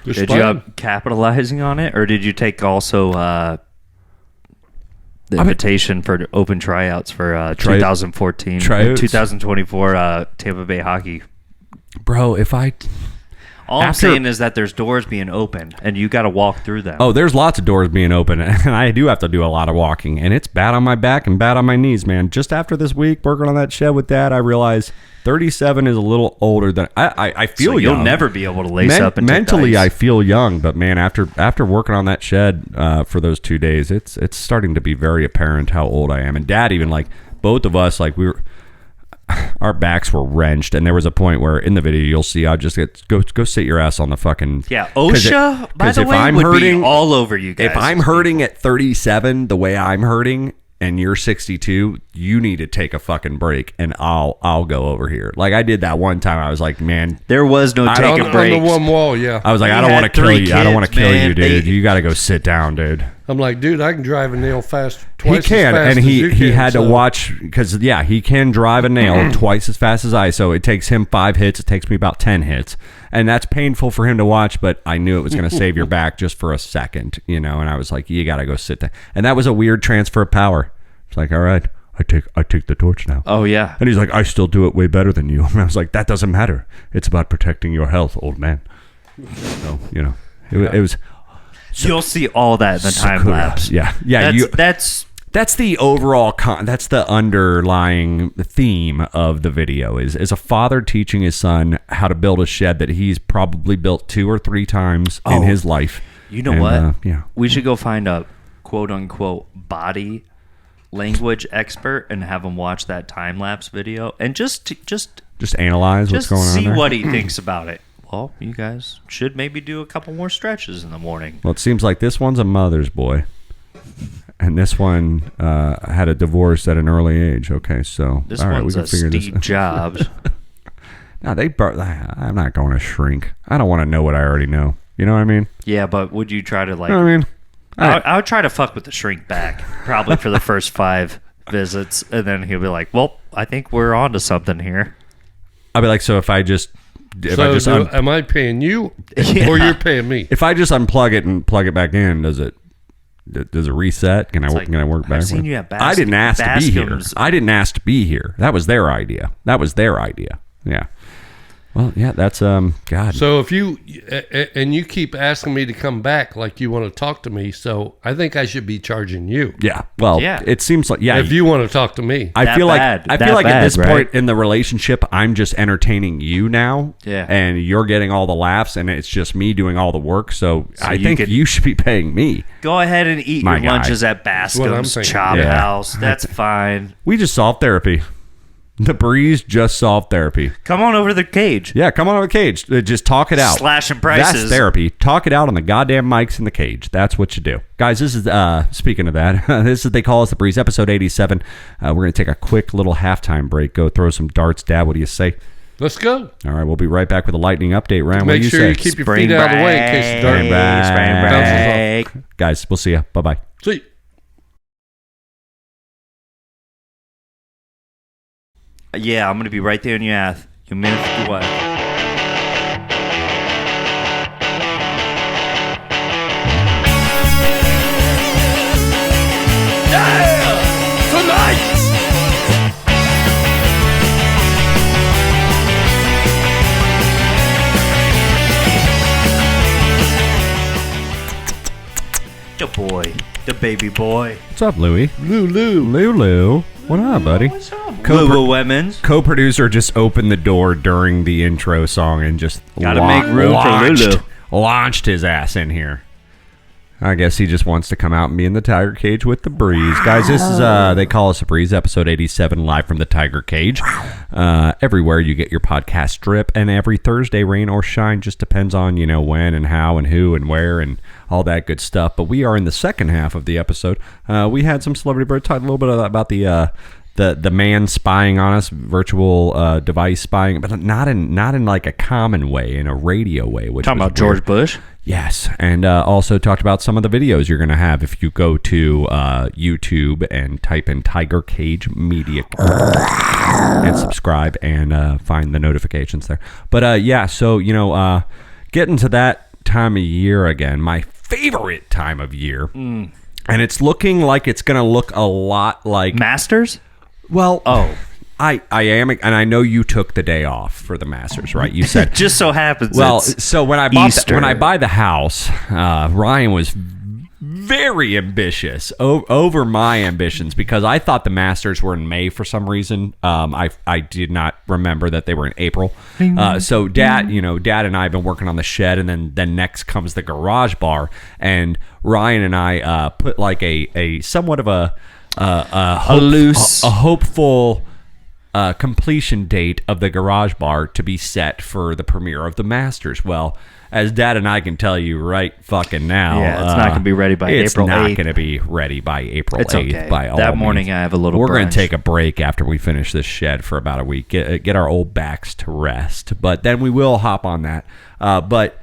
Did you up capitalizing on it, or did you take also the invitation for open tryouts for 2014, 2024 Tampa Bay hockey? Bro, if I... All I'm saying is that there's doors being opened, and you got to walk through them. Oh, there's lots of doors being open, and I do have to do a lot of walking, and it's bad on my back and bad on my knees, man. Just after this week working on that shed with Dad, I realized 37 is a little older than I feel. So you'll young. Never be able to lace up and mentally. Take I feel young, but man, after working on that shed for those 2 days, it's starting to be very apparent how old I am. And Dad, even like both of us, like our backs were wrenched, and there was a point where in the video you'll see I just go sit your ass on the fucking OSHA. By the way, would be all over you guys. If I'm hurting at 37 the way I'm hurting, and you're 62, you need to take a fucking break, and I'll go over here. Like I did that one time. I was like, man, there was no taking breaks. On the one wall, yeah. I was like, I don't want to kill you. I don't want to kill you, dude. You got to go sit down, dude. I'm like, dude, I can drive a nail fast twice he can, as fast and as you he can, had to watch because he can drive a nail twice as fast as I. So it takes him 5 hits. It takes me about 10 hits, and that's painful for him to watch. But I knew it was going to save your back just for a second, And I was like, you got to go sit down. And that was a weird transfer of power. It's like, all right, I take the torch now. Oh yeah. And he's like, I still do it way better than you. And I was like, that doesn't matter. It's about protecting your health, old man. So it was. You'll see all that in the time lapse. Yeah. That's the overall that's the underlying theme of the video is a father teaching his son how to build a shed that he's probably built 2 or 3 times in his life. You know what? We should go find a quote unquote body language expert and have him watch that time lapse video and just analyze what's going on there. See what he thinks about it. Well, you guys should maybe do a couple more stretches in the morning. Well, it seems like this one's a mother's boy, and this one had a divorce at an early age. Okay, so this one's a Steve Jobs. No, I'm not going to shrink. I don't want to know what I already know. You know what I mean? Yeah, but would you try to like? You know what I mean? I would try to fuck with the shrink back probably for the first 5 visits, and then he'll be like, "Well, I think we're on to something here." I'll be like, "So if I just." Am I paying you or you're paying me? If I just unplug it and plug it back in, does it reset? Can I work back? I've seen you at I didn't ask to be here. I didn't ask to be here. That was their idea. Yeah. Well, yeah, that's God. So if you keep asking me to come back like you want to talk to me, so I think I should be charging you. Yeah. Well, it seems like if you want to talk to me. I feel like at this point in the relationship, I'm just entertaining you now. Yeah. And you're getting all the laughs, and it's just me doing all the work. So I think you should be paying me. Go ahead and eat your lunches at Bascom's Chop House. That's fine. We just solved therapy. The Breeze just solved therapy. Come on over to the cage. Yeah, come on over to the cage. Just talk it out. Slashing prices. That's therapy. Talk it out on the goddamn mics in the cage. That's what you do. Guys, this is, speaking of that, this is They Call Us The Breeze, episode 87. We're going to take a quick little halftime break. Go throw some darts. Dad, what do you say? Let's go. All right, we'll be right back with a lightning update. Ryan, what do you say? Make sure you keep your feet out of the way in case the dart bounces off. Guys, we'll see you. Bye-bye. See you. Yeah, I'm going to be right there in your ass. You minutes to what? Yeah! Tonight! The boy. The baby boy. What's up, Louie? Lulu. What up, buddy? What's up? Lululemons. Co-producer just opened the door during the intro song and just gotta make room for Lulu. Launched his ass in here. I guess he just wants to come out and be in the Tiger Cage with the Breeze. Guys, this is They Call Us a Breeze, episode 87, live from the Tiger Cage. Everywhere you get your podcast strip, and every Thursday, rain or shine, just depends on, when and how and who and where and all that good stuff. But we are in the second half of the episode. We had some Celebrity Bird talk a little bit about the man spying on us, virtual device spying, but not in like a common way, in a radio way. Which talking about weird. George Bush? Yes, and also talked about some of the videos you're going to have if you go to YouTube and type in Tiger Cage Media and subscribe and find the notifications there. But yeah, so getting to that time of year again, my favorite time of year, and it's looking like it's going to look a lot like Masters. Well, I am, and I know you took the day off for the Masters, right? You said just so happens. Well, so when I buy the house, Ryan was very ambitious over my ambitions because I thought the Masters were in May for some reason. I did not remember that they were in April. So Dad and I have been working on the shed, and then next comes the garage bar, and Ryan and I put like a somewhat of a hopeful completion date of the garage bar to be set for the premiere of the Masters. Well, as Dad and I can tell you right fucking now, it's not going to be ready by April 8th. It's not going to be ready by April 8th. Okay. By all that morning, means. I have a little. We're going to take a break after we finish this shed for about a week, get our old backs to rest. But then we will hop on that. But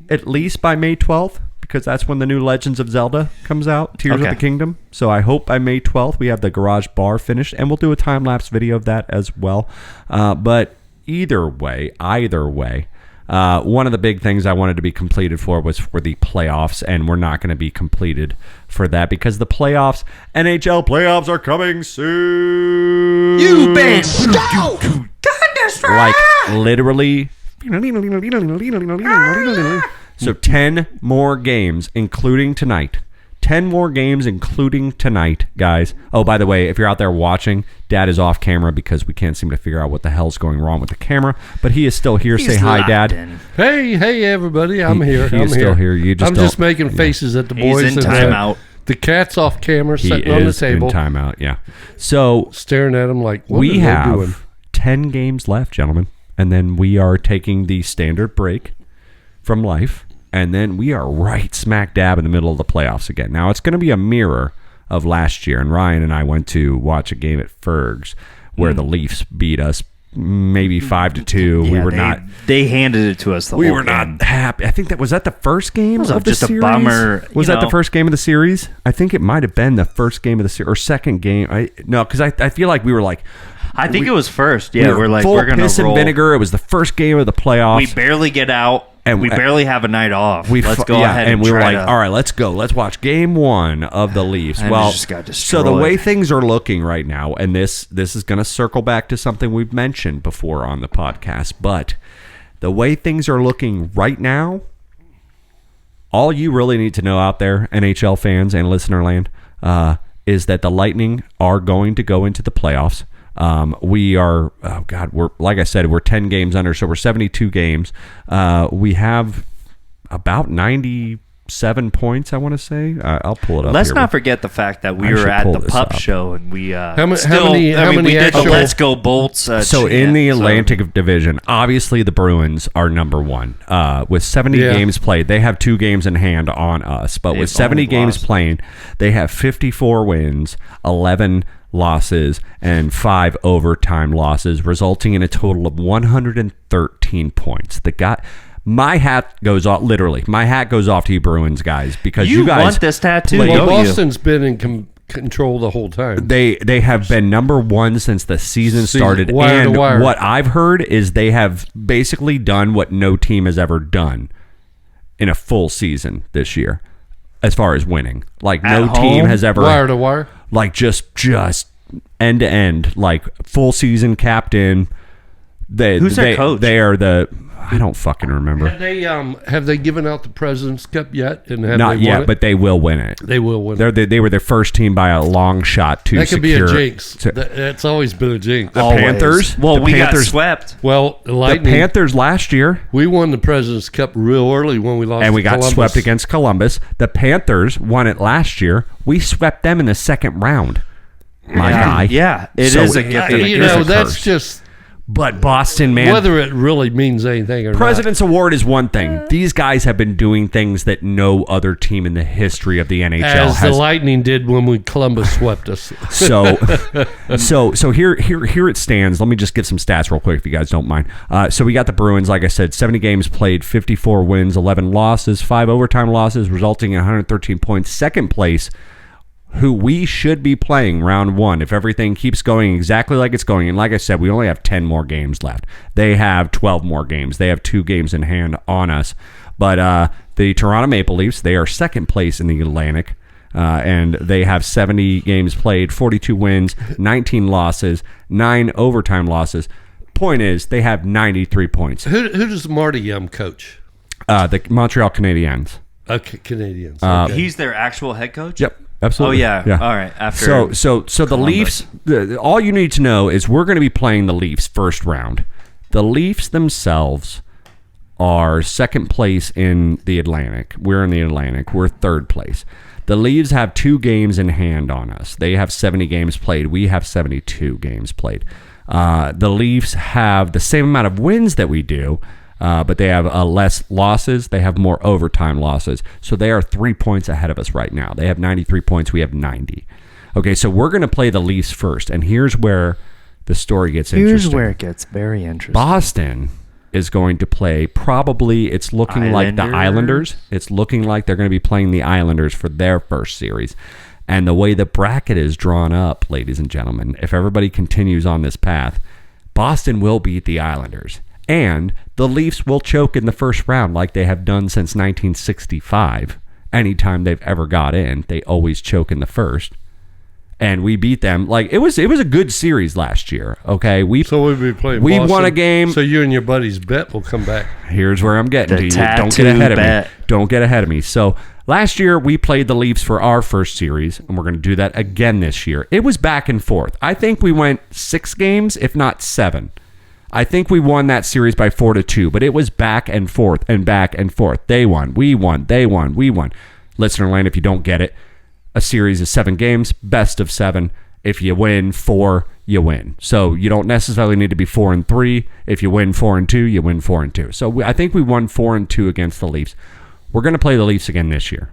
at least by May 12th, because that's when the new Legends of Zelda comes out, Tears of the Kingdom. So I hope by May 12th we have the garage bar finished, and we'll do a time-lapse video of that as well. But either way, one of the big things I wanted to be completed was for the playoffs, and we're not going to be completed for that because the playoffs, NHL playoffs, are coming soon. You been stoked! Thunderstruck! Like literally. So 10 more games, including tonight. 10 more games, including tonight, guys. Oh, by the way, if you're out there watching, Dad is off camera because we can't seem to figure out what the hell's going wrong with the camera. But he is still here. Say hi, Dad. Hey, everybody. I'm here. He's still here. I'm just making faces at the boys. He's in timeout. The cat's off camera, sitting on the table. He is in timeout, yeah. So staring at him like, what we are they doing? have 10 games left, gentlemen. And then we are taking the standard break from life. And then we are right smack dab in the middle of the playoffs again. Now, it's going to be a mirror of last year. And Ryan and I went to watch a game at Ferg's where the Leafs beat us maybe 5-2. Yeah, they handed it to us the whole game. We were not happy. I think was that the first game of the just series? A bummer. Was that the first game of the series? I think it might have been the first game of the series or second game. Because I feel like we were like... I think it was first. Yeah, we're like, full we're going to roll. Piss and vinegar. It was the first game of the playoffs. We barely get out. And we barely have a night off. Let's go ahead and we were like, all right, let's go. Let's watch game 1 of the Leafs. Well, just got destroyed. So the way things are looking right now, and this is going to circle back to something we've mentioned before on the podcast, but the way things are looking right now, all you really need to know out there, NHL fans and listener land, is that the Lightning are going to go into the playoffs. We are, we're, like I said, we're 10 games under, so we're 72 games. We have about 97 points, I want to say. I'll pull it up. Let's not forget the fact that we were at the pup show and we how many we did the Let's Go Bolts. So in the Atlantic Division, obviously the Bruins are number 1. With 70 games played, they have 2 games in hand on us. But with 70 games playing, they have 54 wins, 11 losses, and 5 overtime losses, resulting in a total of 113 points. My hat goes off. Literally, my hat goes off to you, Bruins guys, because you guys want this tattoo. Well, Boston's been in control the whole time. They have been number 1 since the season started, wire and to wire. What I've heard is they have basically done what no team has ever done in a full season this year, as far as winning. Like no team has ever wire to wire. Like just end to end, like full season capped in. Who's their coach? They are the. I don't fucking remember. Have they given out the President's Cup yet? And not yet, but they will win it. They will win. They were their first team by a long shot to that could secure. Be a jinx. That's always been a jinx. The Panthers. Well, we got swept. Well, the Panthers last year. We won the President's Cup real early when we lost. And we got swept against Columbus. The Panthers won it last year. We swept them in the second round. My guy. Yeah, it is a gift. That's just. But Boston, man, whether it really means anything or President's not. Award is one thing. These guys have been doing things that no other team in the history of the NHL As has. the Lightning did when Columbus swept us. So here it stands. Let me just give some stats real quick if you guys don't mind. So we got the Bruins, like I said, 70 games played, 54 wins, 11 losses, 5 overtime losses, resulting in 113 points. Second place, who we should be playing round 1 if everything keeps going exactly like it's going. And like I said, we only have 10 more games left. They have 12 more games. They have 2 games in hand on us. But the Toronto Maple Leafs, they are second place in the Atlantic. And they have 70 games played, 42 wins, 19 losses, 9 overtime losses. Point is, they have 93 points. Who does Marty coach? The Montreal Canadiens. Okay, Canadiens. Okay. He's their actual head coach? Yep. Absolutely. Oh yeah. All right. After so the Leafs. All you need to know is we're going to be playing the Leafs first round. The Leafs themselves are second place in the Atlantic. We're in the Atlantic. We're third place. The Leafs have 2 games in hand on us. They have 70 games played. We have 72 games played. The Leafs have the same amount of wins that we do. But they have less losses. They have more overtime losses. So they are 3 points ahead of us right now. They have 93 points. We have 90. Okay, so we're going to play the Leafs first. And here's where the story gets interesting. Here's where it gets very interesting. Boston is going to play probably, it's looking like the Islanders. It's looking like they're going to be playing the Islanders for their first series. And the way the bracket is drawn up, ladies and gentlemen, if everybody continues on this path, Boston will beat the Islanders. And the Leafs will choke in the first round like they have done since 1965. Anytime they've ever got in, they always choke in the first. And we beat them. Like it was a good series last year. Okay, so we'll be playing. We Boston, won a game. So you and your buddy's bet will come back. Here's where I'm getting to you. Don't get ahead of me. Don't get ahead of me. So last year we played the Leafs for our first series, and we're going to do that again this year. It was back and forth. I think we went 6 games, if not 7. I think we won that series by 4-2, but it was back and forth and back and forth. They won, we won, they won, we won. Listener land, if you don't get it, a series is 7 games, best of 7. If you win 4, you win. So you don't necessarily need to be 4-3. If you win 4-2, you win 4-2. So I think we won 4-2 against the Leafs. We're going to play the Leafs again this year.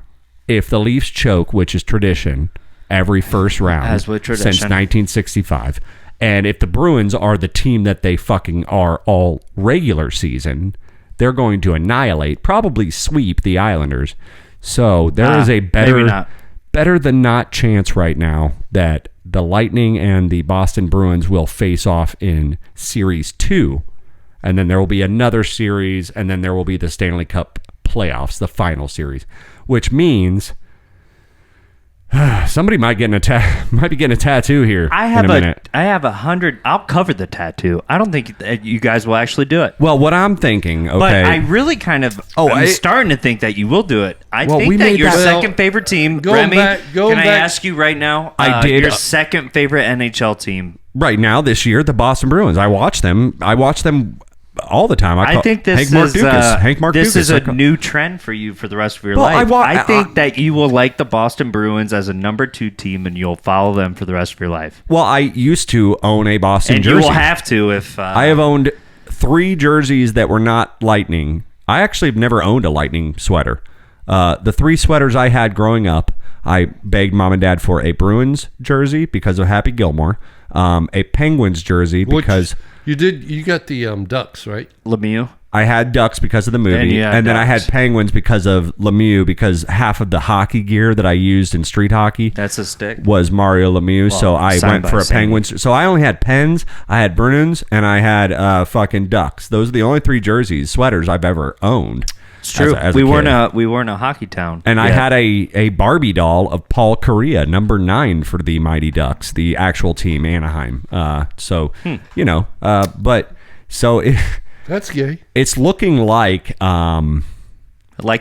If the Leafs choke, which is tradition, every first round since 1965. And if the Bruins are the team that they fucking are all regular season, they're going to annihilate, probably sweep the Islanders. So there is a better than not chance right now that the Lightning and the Boston Bruins will face off in Series 2. And then there will be another series, and then there will be the Stanley Cup playoffs, the final series, which means somebody might be getting a tattoo here in a minute. I have 100. I'll cover the tattoo. I don't think that you guys will actually do it. Well, what I'm thinking, okay. But I really kind of, I'm starting to think that you will do it. I think that your second favorite team, Remy, can I ask you right now? Your second favorite NHL team. Right now, this year, the Boston Bruins. I watch them all the time. I think this is a new trend for you for the rest of your life. I think that you will like the Boston Bruins as a number 2 team, and you'll follow them for the rest of your life. Well, I used to own a Boston jersey. And you will have to if... I have owned 3 jerseys that were not Lightning. I actually have never owned a Lightning sweater. The 3 sweaters I had growing up, I begged mom and dad for a Bruins jersey because of Happy Gilmore, a Penguins jersey because... You got the Ducks, right? Lemieux. I had Ducks because of the movie, and then I had Penguins because of Lemieux, because half of the hockey gear that I used in street hockey was Mario Lemieux, so I went for a Penguins. So I only had Pens, I had Bruins, and I had fucking Ducks. Those are the only 3 sweaters I've ever owned. It's true. We weren't a hockey town. And I had a Barbie doll of Paul Kariya, number 9 for the Mighty Ducks, the actual team, Anaheim. That's gay. It's looking like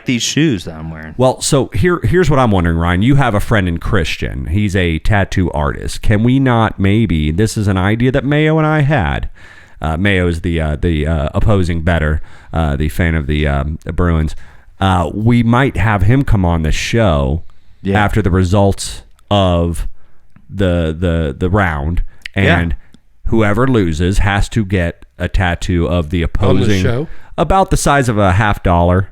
these shoes that I'm wearing. Well, so here's what I'm wondering, Ryan. You have a friend in Christian. He's a tattoo artist. Can we not maybe, this is an idea that Mayo and I had. Mayo is the opposing bettor, the fan of the Bruins. We might have him come on the show after the results of the round, and whoever loses has to get a tattoo of the opposing, on the show? About the size of a $50.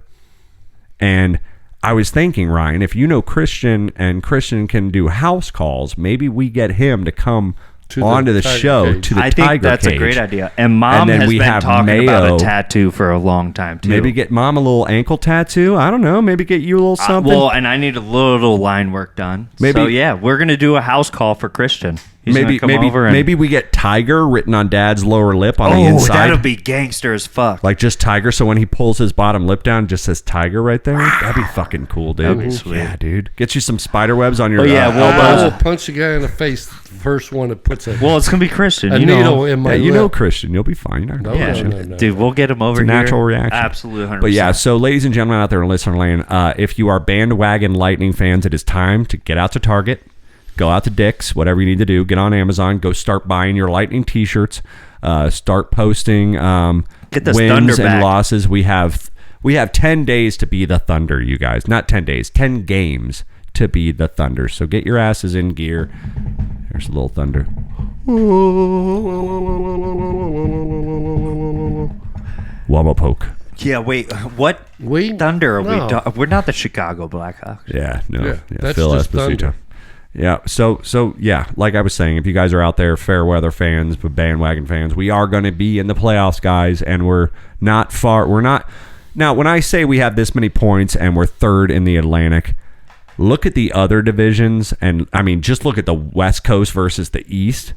And I was thinking, Ryan, if you know Christian and Christian can do house calls, maybe we get him to come onto the show cage. to the I tiger think that's cage. a great idea. And Mom then has we been have talking about Mayo. a tattoo for a long time too. Maybe get Mom a little ankle tattoo. I don't know. Maybe get you a little something. Well, and I need a little line work done. Maybe- So yeah, we're gonna do a house call for Christian. He's maybe gonna come over and, maybe we get Tiger written on Dad's lower lip on the oh, inside. that'll be gangster as fuck. Like just Tiger, so when he pulls his bottom lip down, it just says Tiger right there. That'd be fucking cool, dude. That'd be sweet. Yeah, dude. Get you some spider webs on your Oh, yeah, well, elbows. I will punch a guy in the face. The first one that puts a Well, it's gonna be Christian. a You needle know, in my Yeah, you lip. know Christian. You'll be fine. You're not No, gonna yeah, get you. no. dude, we'll get him over It's a here. natural reaction. Absolutely, 100%. But yeah, so ladies and gentlemen out there in listener land, if you are bandwagon Lightning fans, it is time to get out to Target, go out to Dick's, whatever you need to do, get on Amazon, go start buying your Lightning t-shirts, start posting Get this wins Thunder and back. losses. We have 10 days to be the Thunder, you guys. Not 10 days, 10 games to be the Thunder. So get your asses in gear. There's a little Thunder. Wamapoke. yeah, wait, what We Thunder are no. we? We're not the Chicago Blackhawks. Yeah, no. Yeah, Yeah, that's Phil just Esposito. Thunder. Yeah, so yeah, like I was saying, if you guys are out there, fair weather fans, but bandwagon fans, we are going to be in the playoffs, guys, and we're not far. We're not. Now, when I say we have this many points and we're third in the Atlantic, look at the other divisions, and I mean, just look at the West Coast versus the East.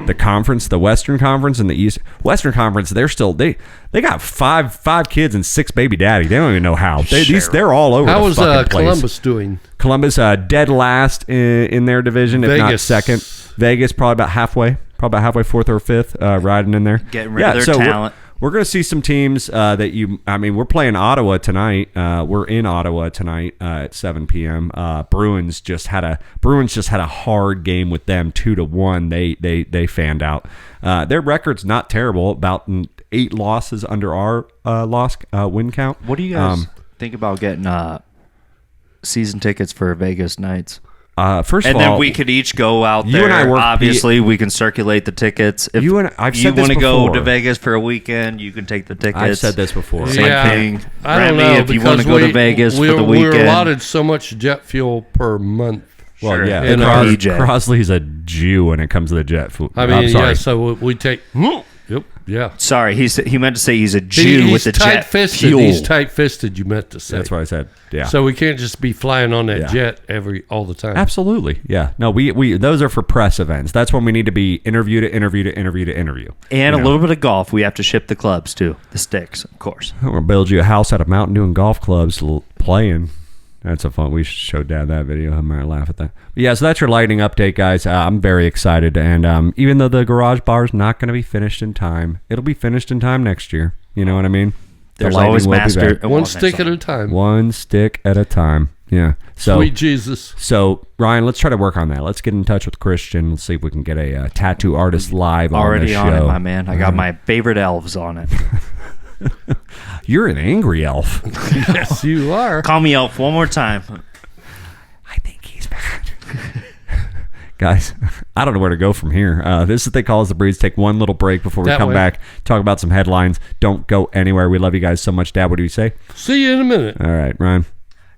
The conference, the Western Conference and the East Western Conference, they're still they got five kids and 6 baby daddy. They don't even know how. They're all over. How the was fucking place. Columbus doing? Columbus dead last in their division, if not Vegas. second. Vegas probably about halfway, fourth or fifth, riding in there, Getting rid of their talent. We're going to see some teams that you. I mean, we're playing Ottawa tonight. We're in Ottawa tonight at 7 p.m. Bruins just had a hard game with them, 2-1. They fanned out. Their record's not terrible. About 8 losses under our win count. What do you guys think about getting season tickets for Vegas nights? First And of all, then we could each go out you there. and I work- Obviously, we can circulate the tickets. If I've you said this want to go before. to Vegas for a weekend, you can take the tickets. I've said this before. Same thing. I don't Remy, know. if you want to go to Vegas for the weekend. We're allotted so much jet fuel per month. Well, Sure. yeah, And Crosley's a Jew when it comes to the jet food. I I'm mean, sorry. yeah. So we take. Yep. Yeah. Sorry, he meant to say he's a Jew He's with the jet tight-fisted. fuel. He's tight-fisted. You meant to say. That's what I said. Yeah. So we can't just be flying on that Yeah. jet all the time. Absolutely. Yeah. No, we those are for press events. That's when we need to be interview to interview to interview to interview. And You a know? little bit of golf. We have to ship the clubs too. The sticks, of course. I'm gonna build you a house out of Mountain Dew and golf clubs playing. That's a fun. We should show Dad that video. I might laugh at that. But yeah, so that's your Lightning update, guys. I'm very excited, and even though the garage bar is not going to be finished in time, it'll be finished in time next year. You know what I mean? The There's Lightning always will be master. back. One stick at a time. One stick at a time. Yeah. So Sweet Jesus. So, Ryan, let's try to work on that. Let's get in touch with Christian. Let's see if we can get a tattoo artist live Already on on the show. it, my man. I got my favorite elves on it. You're an angry elf. Yes, you are. Call me elf one more time. I think he's bad. Guys, I don't know where to go from here. This is what they call us the Breeze. Take one little break before we That come way. back, talk about some headlines. Don't go anywhere. We love you guys so much. Dad, what do you say? See you in a minute. All right, Ryan.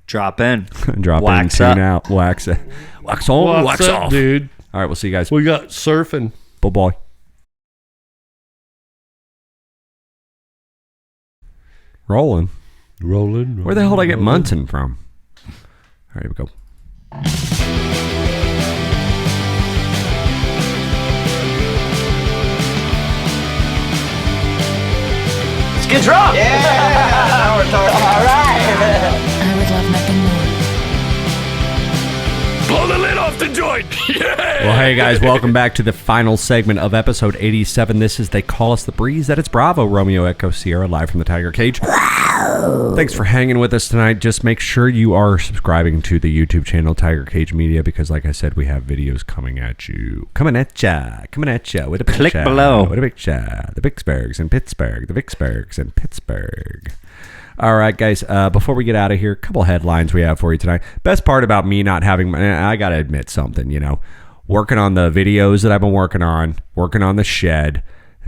Drop in. Drop Wax in, up. tune out, wax on, What's wax up, off. dude? All right, we'll see you guys. We got surfing. Bye-bye. Rolling. Rolling. Where the hell did I get Munson from? All right, here we go. Skid Row! Yeah! Now we're talking. All right! I would love nothing more. Blow the lid off the joint! Yeah! Well, hey guys, welcome back to the final segment of episode 87. This is They Call Us the Breeze. That it's Bravo, Romeo Echo Sierra, live from the Tiger Cage. Thanks for hanging with us tonight. Just make sure you are subscribing to the YouTube channel Tiger Cage Media because, like I said, we have videos coming at you. Coming at ya with a big Click cha, below. with a big cha. The Vicksburgs and Pittsburgh. The Vicksburgs and Pittsburgh. All right, guys, before we get out of here, a couple headlines we have for you tonight. Best part about me not having, I got to admit something, working on the videos that I've been working on the shed.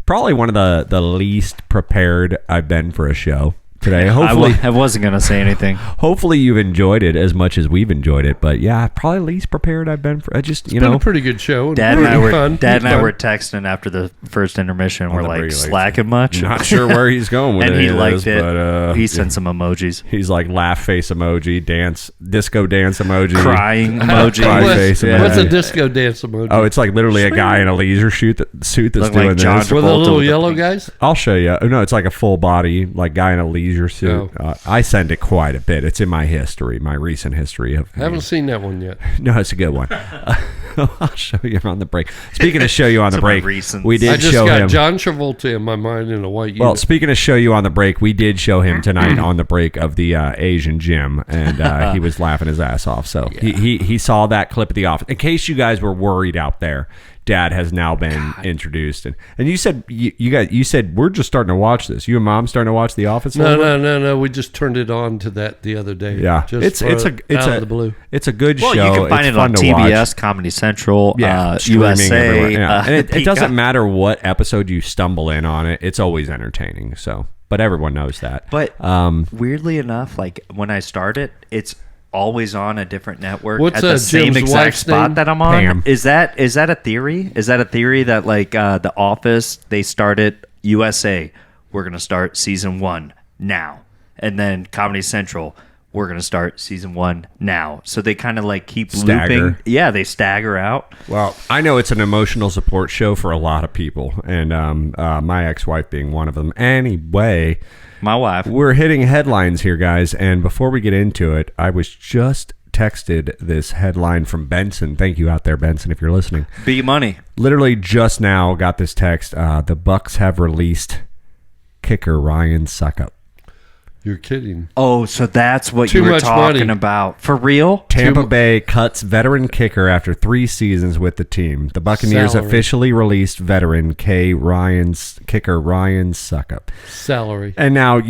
Probably one of the least prepared I've been for a show today. Hopefully, I wasn't going to say anything. Hopefully you've enjoyed it as much as we've enjoyed it. But yeah, probably least prepared I've been for. It's been a pretty good show. Dad and I were texting after the first intermission. We're like, slacking much? Not sure where he's going with it. And he liked it. But, he sent some emojis. He's like laugh face emoji, disco dance emoji, crying emoji. emoji. What's a disco dance emoji? Oh, it's like literally a guy in a leisure suit that's doing like this. With the little yellow guys? I'll show you. No, it's like a full body like guy in a leisure suit. Oh. I send it quite a bit. It's in my history, my recent history of. I haven't seen that one yet. No, it's a good one. I'll show you on the break. Speaking of show you on the break, we did show him. I just got John Travolta in my mind in a white unit. Well, speaking of show you on the break, we did show him tonight on the break of the Asian gym, and he was laughing his ass off. So he saw that clip of The Office. In case you guys were worried out there, Dad has now been introduced, and you said you said we're just starting to watch this. You and Mom starting to watch The Office? No. We just turned it on to that the other day. Yeah, it's the blue. It's a good show. You can find it on TBS, Comedy Central, USA. And it doesn't matter what episode you stumble in on it; it's always entertaining. So, but everyone knows that. But weirdly enough, like when I start it, it's always on a different network at the same exact spot that I'm on. Pam. Is that a theory? Is that a theory that like The Office, they started USA, we're going to start season 1 now. And then Comedy Central, we're going to start season 1 now. So they kind of like keep looping. Yeah, they stagger out. Well, I know it's an emotional support show for a lot of people. And my ex-wife being one of them. Anyway, my wife. We're hitting headlines here, guys. And before we get into it, I was just texted this headline from Benson. Thank you out there, Benson, if you're listening. Beat money. Literally just now got this text. The Bucks have released kicker Ryan Suckup. You're kidding. Oh, so that's what you were talking about. For real? Tampa Bay cuts veteran kicker after 3 seasons with the team. The Buccaneers officially released veteran kicker Ryan Suckup. Salary. And now,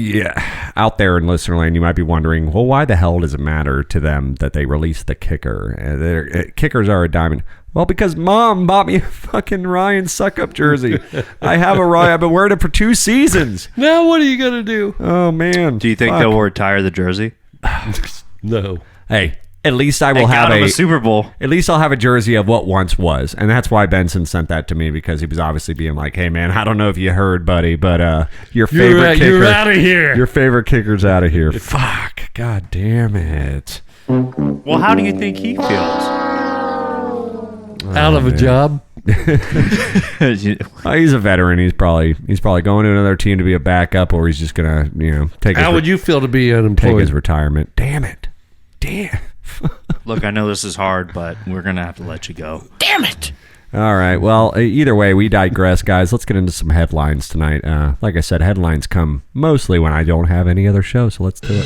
out there in listener land, you might be wondering, well, why the hell does it matter to them that they released the kicker? Kickers are a diamond. Well, because Mom bought me a fucking Ryan Suckup jersey. I have a Ryan. I've been wearing it for 2 seasons. Now what are you going to do? Oh, man. Do you think they'll retire the jersey? No. Hey, at least I will have a Super Bowl. At least I'll have a jersey of what once was. And that's why Benson sent that to me, because he was obviously being like, hey, man, I don't know if you heard, buddy, but your favorite kicker. You're out of here. Your favorite kicker's out of here. Fuck. God damn it. Well, how do you think he feels? Out of a job. He's a veteran. He's probably going to another team to be a backup, or he's just gonna take. How would you feel to be unemployed? Take his retirement. Damn it. Look, I know this is hard, but we're gonna have to let you go. Damn it. All right. Well, either way, we digress, guys. Let's get into some headlines tonight. Like I said, headlines come mostly when I don't have any other show, so let's do it.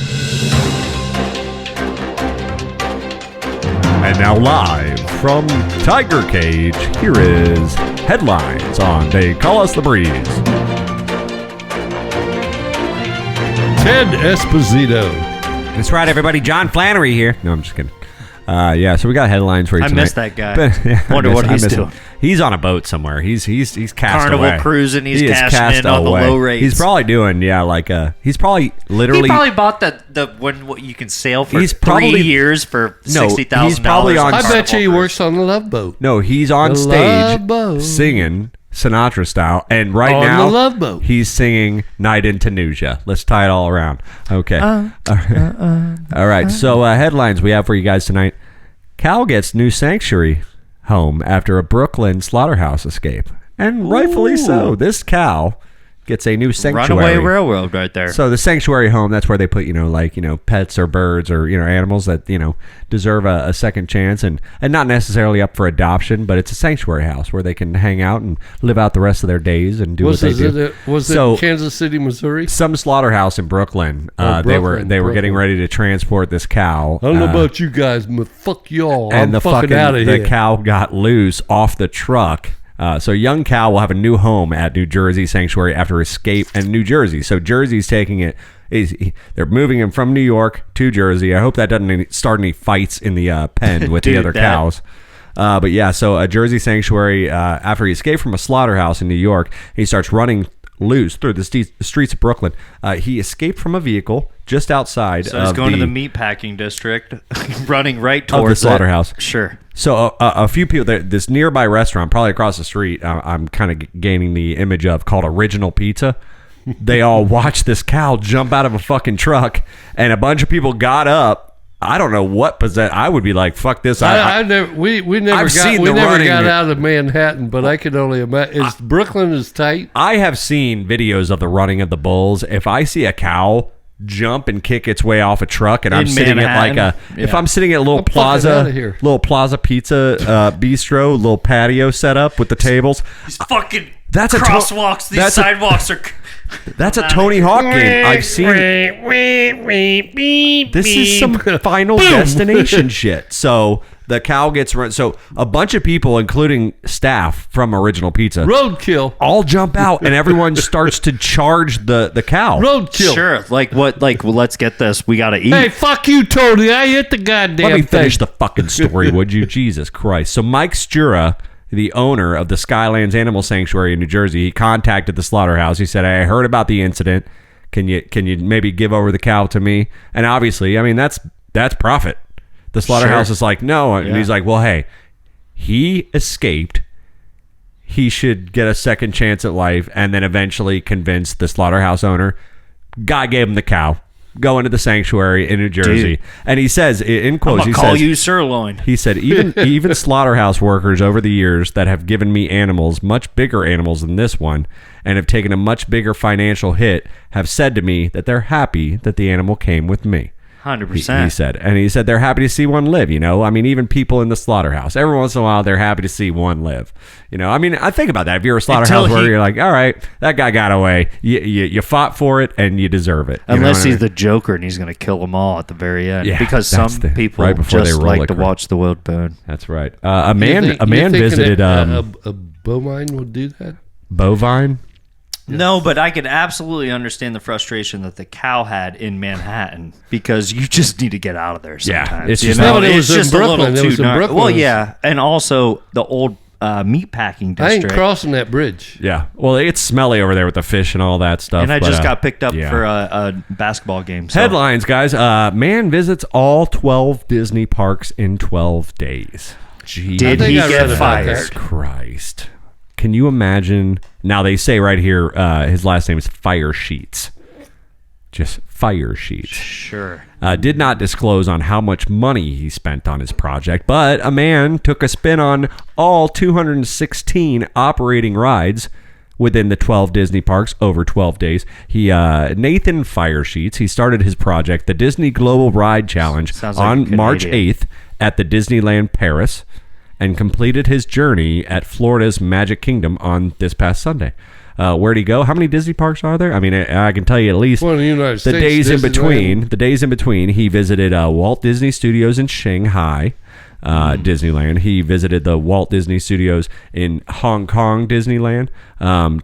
And now live from Tiger Cage, here is headlines on They Call Us the Breeze. Ted Esposito. That's right, everybody. John Flannery here. No, I'm just kidding. So we got headlines for you tonight. I missed that guy. Wonder what he's doing. He's on a boat somewhere. He's cast Carnival away. Cruising. He's cashing in on the low rates. He's probably doing he's probably literally. He probably bought what you can sail for 3 years for $60,000. He's probably on. I bet you he works on the Love Boat. No, he's on stage singing Sinatra style, and right now the Love Boat. He's singing "Night in Tunisia." Let's tie it all around. Okay. All right. So headlines we have for you guys tonight. Cow gets new sanctuary home after a Brooklyn slaughterhouse escape. And rightfully so. This cow gets a new sanctuary. Runaway railroad right there. So the sanctuary home, that's where they put, pets or birds or, animals that, deserve a second chance and not necessarily up for adoption, but it's a sanctuary house where they can hang out and live out the rest of their days and do what they do. Was it Kansas City, Missouri? Some slaughterhouse in Brooklyn. They were getting ready to transport this cow. I don't know about you guys, but fuck y'all. And I'm fucking out of here. The cow got loose off the truck. So young cow will have a new home at New Jersey Sanctuary after escape in New Jersey. So Jersey's taking it. They're moving him from New York to Jersey. I hope that doesn't start any fights in the pen with the other cows. But yeah, so a Jersey sanctuary, after he escaped from a slaughterhouse in New York, he starts running loose through the streets of Brooklyn. He escaped from a vehicle just outside. So he's going to the meatpacking district, running right towards the slaughterhouse. Sure. So a few people, this nearby restaurant, probably across the street, I'm kind of gaining the image of, called Original Pizza. They all watched this cow jump out of a fucking truck, and a bunch of people got up. I don't know what possessed. I would be like, "Fuck this!" I never. We never got out of Manhattan, but I could only imagine. Brooklyn is tight. I have seen videos of the running of the bulls. If I see a cow jump and kick its way off a truck, and I'm sitting at if I'm sitting at a little plaza pizza bistro, little patio set up with the tables, these fucking crosswalks. These sidewalks are. That's a Tony Hawk game. I've seen. This is some Final Destination shit. So the cow gets run. So a bunch of people, including staff from Original Pizza, roadkill, all jump out, and everyone starts to charge the cow. Roadkill. Sure. Like what? Like, well, let's get this. We got to eat. Hey, fuck you, Tony. I hit the goddamn thing. Let me finish the fucking story, would you? Jesus Christ. So Mike Stura, the owner of the Skylands Animal Sanctuary in New Jersey, he contacted the slaughterhouse. He said, "Hey, I heard about the incident. Can you maybe give over the cow to me?" And obviously, I mean, that's profit. The slaughterhouse is like, no. And he's like, well, hey, he escaped. He should get a second chance at life, and then eventually convince the slaughterhouse owner. Guy gave him the cow. Go into the sanctuary in New Jersey. Dude. And he says, in quotes, he call you sirloin. He said, even slaughterhouse workers over the years that have given me animals, much bigger animals than this one, and have taken a much bigger financial hit, have said to me that they're happy that the animal came with me. 100%. He said. And he said they're happy to see one live, you know? I mean, even people in the slaughterhouse, every once in a while, they're happy to see one live. You know, I mean, I think about that. If you're a slaughterhouse worker, you're like, all right, that guy got away. You fought for it, and you deserve it. Unless he's the Joker, and he's going to kill them all at the very end. Yeah, because some people right just like to watch the world burn. That's right. A man visited... a bovine would do that? Bovine? No, but I could absolutely understand the frustration that the cow had in Manhattan because you just need to get out of there sometimes. Yeah, it's just, it's just a little too dark. Well, yeah, and also the old meatpacking district. I ain't crossing that bridge. Yeah, well, it's smelly over there with the fish and all that stuff. And I just got picked up for a basketball game. So. Headlines, guys. Man visits all 12 Disney parks in 12 days. Jeez. Did he get fired? Jesus Christ. Can you imagine? Now they say right here, his last name is Fire Sheets. Just Fire Sheets. Sure. Did not disclose on how much money he spent on his project, but a man took a spin on all 216 operating rides within the 12 Disney parks over 12 days. Nathan Fire Sheets, he started his project, the Disney Global Ride Challenge, on March 8th at the Disneyland Paris, and completed his journey at Florida's Magic Kingdom on this past Sunday. Where'd he go? How many Disney parks are there? I mean, I can tell you at least the days in between. The days in between, he visited Walt Disney Studios in Shanghai, Disneyland. He visited the Walt Disney Studios in Hong Kong, Disneyland,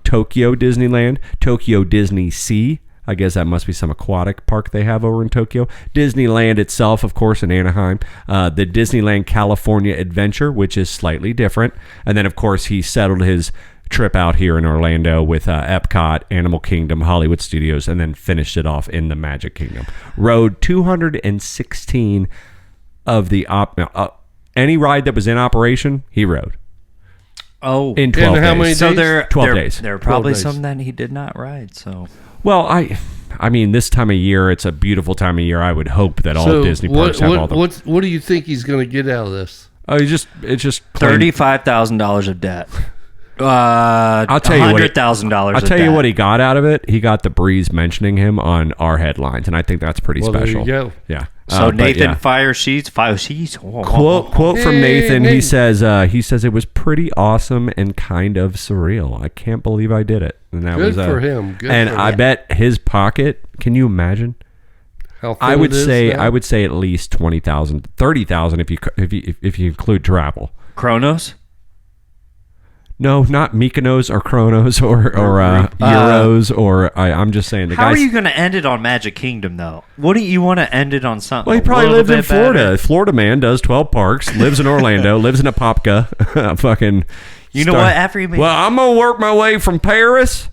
Tokyo Disneyland, Tokyo Disney Sea. I guess that must be some aquatic park they have over in Tokyo. Disneyland itself, of course, in Anaheim. The Disneyland California Adventure, which is slightly different. And then, of course, he settled his trip out here in Orlando with Epcot, Animal Kingdom, Hollywood Studios, and then finished it off in the Magic Kingdom. Rode 216 of the... any ride that was in operation, he rode. Oh. In 12 days. How many days? So 12 days. There are probably some that he did not ride, so... Well, I mean, this time of year, it's a beautiful time of year. I would hope that all Disney parks have all the... What do you think he's going to get out of this? Oh, it's just $35,000 of debt. I'll tell you $100,000. I'll tell you what he got out of it. He got the Breeze mentioning him on our headlines, and I think that's pretty special. There you go. Yeah. So Nathan Fire Sheets. Quote from Nathan. He says it was pretty awesome and kind of surreal. I can't believe I did it. And that Good was for him. Good and for I him. bet his pocket. Can you imagine? How I would say at least 20,000, 30,000 if you include travel. Kronos. No, not Mykonos or Kronos or Euros or I'm just saying the guy. How are you going to end it on Magic Kingdom though? Wouldn't you want to end it on something? Well, he probably lived in Florida. Florida man does 12 parks, lives in Orlando, lives in Apopka. Fucking. You know what? After he made, well, I'm gonna work my way from Paris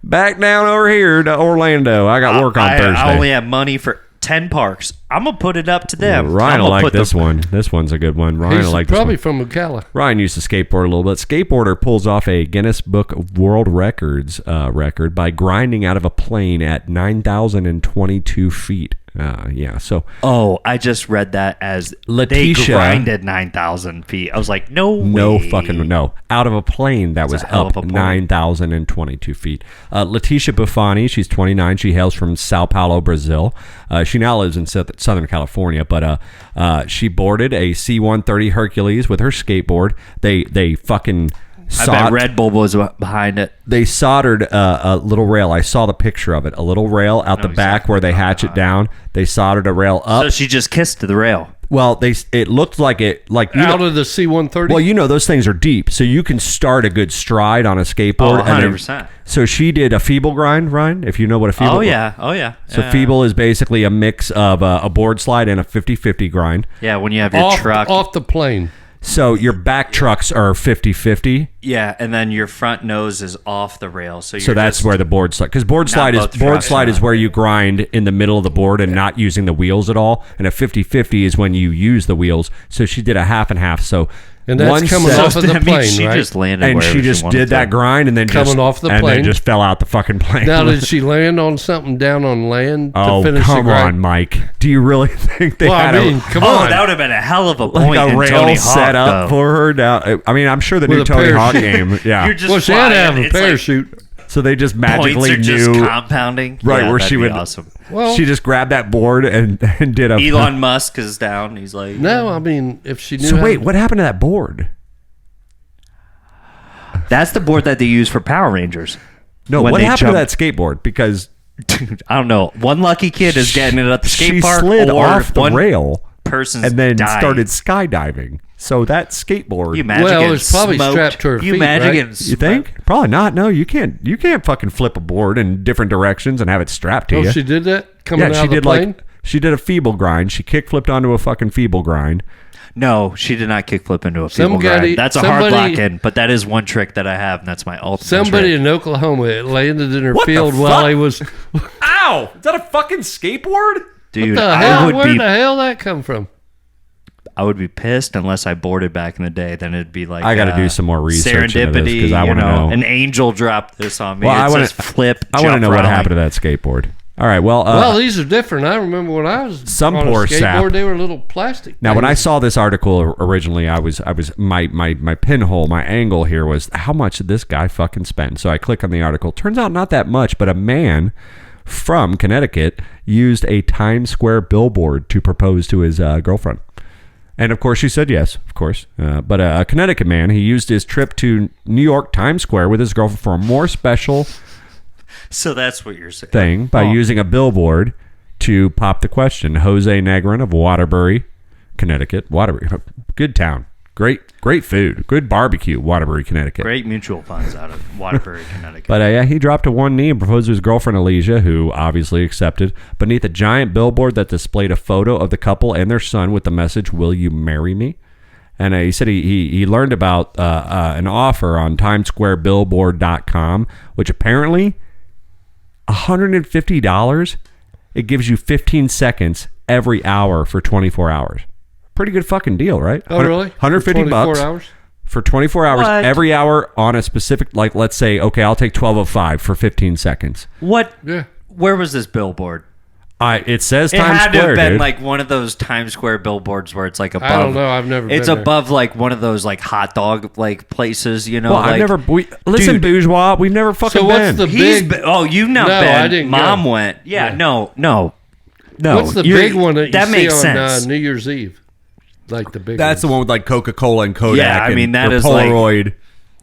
back down over here to Orlando. I got work on Thursday. I only have money for 10 parks. I'm gonna put it up to them. Ryan will like this one. This one's a good one. Ryan will like this one. Probably from Ocala. Ryan used to skateboard a little bit. Skateboarder pulls off a Guinness Book of World Records record by grinding out of a plane at 9,022 feet. So. Oh, I just read that as Letitia they grinded 9,000 feet. I was like, no way. No. Out of a plane that was up 9,022 feet. Letitia Buffani, she's 29. She hails from Sao Paulo, Brazil. She now lives in Southern California, but she boarded a C-130 Hercules with her skateboard. They fucking... I bet Red Bull was behind it. They soldered a little rail. I saw the picture of it. A little rail out the back where they hatch it down. They soldered a rail up. So she just kissed the rail. Well, it looked like it, like out of the C-130. Well, those things are deep, so you can start a good stride on a skateboard. 100%. So she did a feeble grind, Ryan. If you know what a feeble. Oh yeah. So feeble is basically a mix of a board slide and a 50-50 grind. Yeah, when you have your truck off the plane. So your back trucks are 50-50. Yeah, and then your front nose is off the rail. So that's where the board slide, because board slide is where you grind in the middle of the board and not using the wheels at all. And a 50-50 is when you use the wheels. So she did a half and half. So and that's coming off of the plane, she right? just landed and she just did that grind and then coming off the plane, and then just fell out the fucking plane. Now, did she land on something down on land to finish the grind? Come on, Mike. Do you really think they had come on. That would have been a hell of a point. Like a rail Tony set Hawk, up for her down. I mean, I'm sure the With new a Tony Hawk parachute. game. Yeah. Well, she had to have a parachute. So they just magically points are knew, just compounding, right? Yeah, where she would, awesome. Well, she just grabbed that board and did a. Elon Musk is down. He's like, no, I mean, if she knew. So wait, what happened to that board? That's the board that they use for Power Rangers. No, what happened to that skateboard? Because dude, I don't know. One lucky kid is getting it at the skate park. She slid off the rail, person, and then started skydiving. So that skateboard. You imagine well, it was probably strapped to her feet. You imagine getting You think? Probably not. No, you can't. You can't fucking flip a board in different directions and have it strapped to you. Oh, she did that coming out of the plane? She did a feeble grind. She kick flipped onto a fucking feeble grind. No, she did not kickflip into a feeble grind. That's a hard lock in, but that is one trick that I have, and that's my ultimate Somebody trick. in Oklahoma, it landed in her field while he was... Ow! Is that a fucking skateboard? Dude, what the hell? Where the hell that come from? I would be pissed unless I boarded back in the day. Then it'd be like I got to do some more research serendipity because I want to know. An angel dropped this on me. Well, I want to flip. I want to know what happened to that skateboard. All right, well, these are different. I remember when I was some on poor a skateboard, sap. They were little plastic. Now, when I saw this article originally, I was my pinhole, my angle here was how much did this guy fucking spend? So I click on the article. Turns out not that much, but a man from Connecticut used a Times Square billboard to propose to his girlfriend. And of course, she said yes, of course. But a Connecticut man, he used his trip to New York Times Square with his girlfriend for a more special So that's what you're saying. thing by using a billboard to pop the question. Jose Negrin of Waterbury, Connecticut. Waterbury, good town. Great food. Good barbecue, Waterbury, Connecticut. Great mutual funds out of Waterbury, Connecticut. But he dropped to one knee and proposed to his girlfriend, Alicia, who obviously accepted, beneath a giant billboard that displayed a photo of the couple and their son with the message, "Will you marry me?" And he said he learned about an offer on TimesSquareBillboard.com, which apparently $150, it gives you 15 seconds every hour for 24 hours. Pretty good fucking deal, right? Oh, really? $150 hours? For 24 hours, What? every hour on a specific, like, let's say, okay, I'll take 12:05 for 15 seconds. What? Yeah. Where was this billboard? It says It Times had to Square, have been dude. like one of those Times Square billboards where it's like above. I don't know. I've never It's been there. above like one of those like hot dog like places, you know. Well, like, I've never. Listen, dude, bourgeois, we've never fucking So what's been. the He's big... been, oh, you've not No, been. I didn't Mom go. went. Yeah, Yeah. no. What's the big one that you see makes on sense. New Year's Eve? Like the big That's the one with like Coca-Cola and Kodak. Yeah, I mean, and, that or is Polaroid.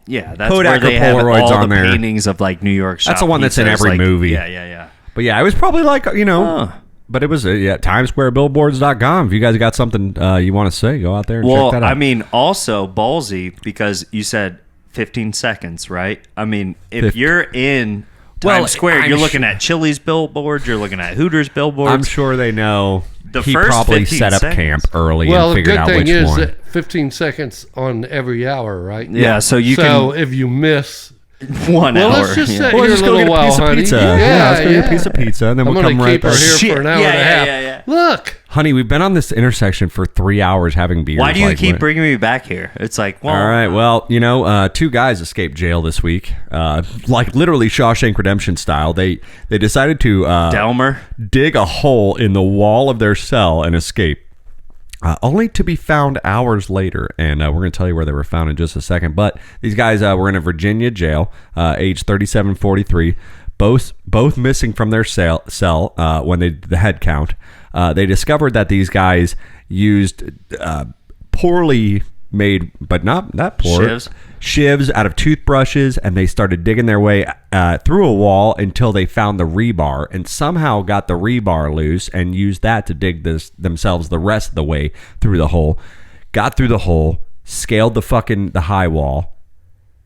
Yeah, that's Kodak where they or have Polaroids all on the there. paintings of like New York. That's the one that's in pizzas, every like, movie. Yeah. But yeah, it was probably like, but it was TimesSquareBillboards.com. If you guys got something you want to say, go out there and check that out. I mean, also ballsy because you said 15 seconds, right? I mean, if you're in Times Square, you're looking at Chili's billboards, you're looking at Hooters billboards. I'm sure they know. He first probably 15 set up seconds. camp early and figured out which one. Well, the good thing is that 15 seconds on every hour, right? Yeah, so you can... So if you miss... 1 hour. Let's just sit Well, here just a go little get a while, piece of honey. pizza. Let's go get a piece of pizza, and then we'll come right keep her back. here for an hour and a half. Yeah. Look. Honey, we've been on this intersection for 3 hours having beers. Why do you keep bringing me back here? It's like, well... All right, well, 2 guys escaped jail this week. Like literally Shawshank Redemption style. They decided to... Delmer? Dig a hole in the wall of their cell and escape. Only to be found hours later, and we're going to tell you where they were found in just a second. But these guys were in a Virginia jail, age 37, 43, both missing from their cell when the head count. They discovered that these guys used poorly made, but not that poor, shivs out of toothbrushes, and they started digging their way through a wall until they found the rebar and somehow got the rebar loose and used that to dig themselves the rest of the way through the hole. Got through the hole, scaled the high wall.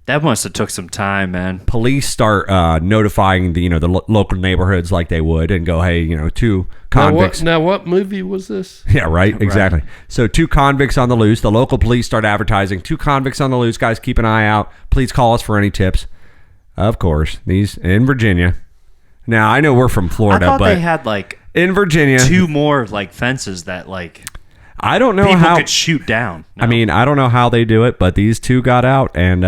That must have took some time, man. Police start notifying the local neighborhoods like they would and go, hey, 2 convicts. Now what movie was this? Yeah, right, exactly. So 2 convicts on the loose. The local police start advertising, 2 convicts on the loose. Guys, keep an eye out. Please call us for any tips. Of course, these in Virginia. Now, I know we're from Florida, I thought but they had in Virginia 2 more fences that I don't know people how could shoot down. No. I mean, I don't know how they do it, but these 2 got out, and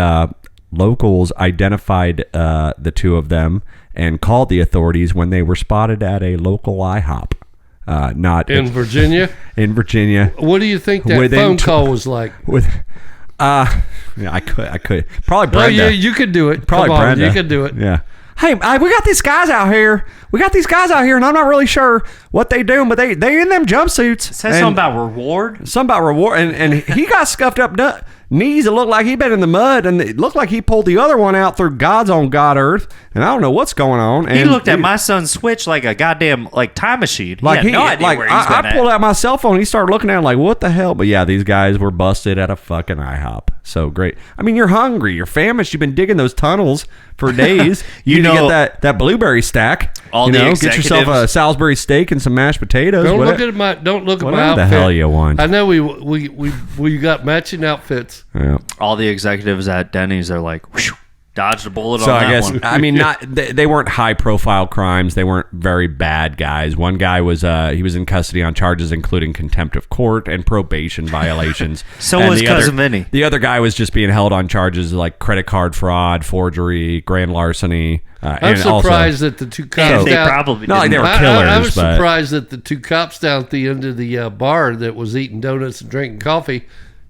locals identified the 2 of them and called the authorities when they were spotted at a local IHOP. Not in Virginia. In Virginia. What do you think that phone call was like? Yeah, I could probably Brenda. Oh, yeah, you could do it. Probably Come on, Brenda. you could do it. Yeah. Hey, we got these guys out here. And I'm not really sure what they doing, but they in them jumpsuits. It says something about reward. And he got scuffed up knees. It looked like he'd been in the mud, and it looked like he pulled the other one out through God's own God earth. And I don't know what's going on. And he looked at my son's Switch like a goddamn time machine. Like he had no idea where he's been I pulled out my cell phone. He started looking at it like, what the hell? But yeah, these guys were busted at a fucking IHOP. So great. I mean, you're hungry. You're famished. You've been digging those tunnels for days. You need to get that blueberry stack. Get yourself a Salisbury steak and some mashed potatoes. Don't look at my outfit. Whatever the hell you want. I know we got matching outfits. Yeah. All the executives at Denny's are like, whoosh, dodged a bullet so on that I guess, one. I mean, they weren't high profile crimes. They weren't very bad guys. One guy was he was in custody on charges including contempt of court and probation violations. So and was Cousin Vinny. The other guy was just being held on charges like credit card fraud, forgery, grand larceny. I'm surprised that the 2 cops they probably not like they were killers. I was surprised that the 2 cops down at the end of the bar that was eating donuts and drinking coffee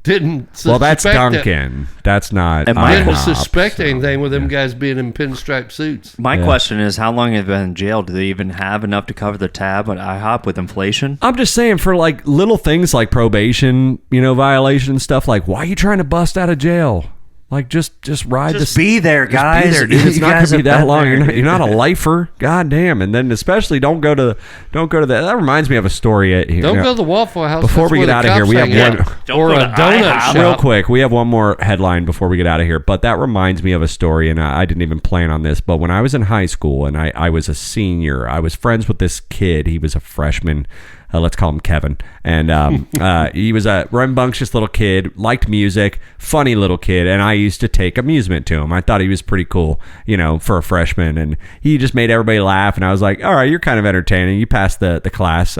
didn't suspect. Well, that's Duncan. That's not. Didn't suspect anything with them guys being in pinstripe suits. My question is, how long have they been in jail? Do they even have enough to cover the tab at IHOP with inflation? I'm just saying, for like little things like probation, violation and stuff. Like, why are you trying to bust out of jail? Like, just ride Just be there, guys. Be there, dude. It's not going to be that long. You're not a lifer. God damn. And then especially don't go to that reminds me of a story. Don't go to the Waffle House. Before we get out of here, we have one. Or a donut shop. Real quick, we have one more headline before we get out of here. But that reminds me of a story, and I didn't even plan on this. But when I was in high school and I was a senior, I was friends with this kid. He was a freshman. Let's call him Kevin. And he was a rambunctious little kid, liked music, funny little kid, and I used to take amusement to him. I thought he was pretty cool, for a freshman, and he just made everybody laugh, and I was like, all right, you're kind of entertaining. You passed the class.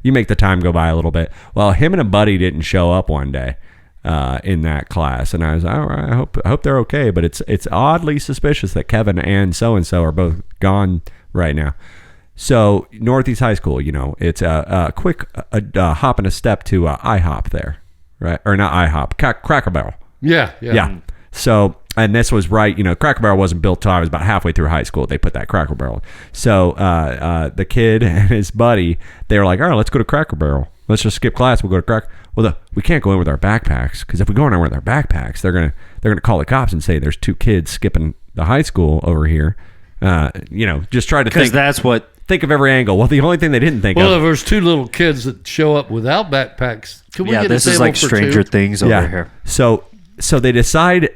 You make the time go by a little bit. Well, him and a buddy didn't show up one day in that class, and I was like, all right, I hope they're okay, but it's oddly suspicious that Kevin and so-and-so are both gone right now. So Northeast High School, it's a quick hop and a step to IHOP there, right? Or not IHOP, Cracker Barrel. Yeah. So, and this was right, Cracker Barrel wasn't built till I was about halfway through high school. They put that Cracker Barrel. So the kid and his buddy, they were like, all right, let's go to Cracker Barrel. Let's just skip class. We'll go to Cracker. Well, we can't go in with our backpacks, because if we go in there with our backpacks, they're gonna call the cops and say there's 2 kids skipping the high school over here. Just try to think. Because that's what. Think of every angle. Well, the only thing they didn't think of. Well, if there's 2 little kids that show up without backpacks, can we get a this table is like for Stranger 2? Things over here. So they decide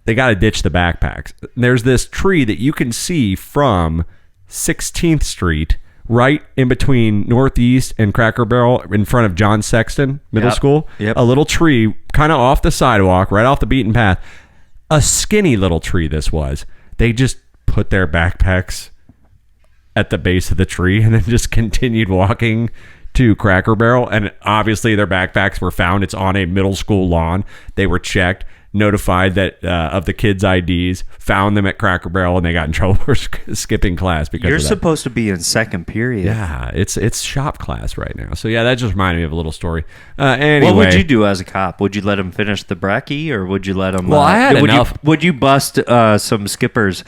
they got to ditch the backpacks. There's this tree that you can see from 16th Street, right in between Northeast and Cracker Barrel, in front of John Sexton Middle School. Yep. A little tree kind of off the sidewalk, right off the beaten path. A skinny little tree this was. They just put their backpacks at the base of the tree and then just continued walking to Cracker Barrel. And obviously their backpacks were found. It's on a middle school lawn. They were checked, notified that of the kids' IDs, found them at Cracker Barrel, and they got in trouble for skipping class because you're of that. Supposed to be in second period. Yeah, it's shop class right now. So yeah, that just reminded me of a little story. Anyway, what would you do as a cop? Would you let him finish the brekkie, or would you let him? Well, I had enough. Would you bust some skippers?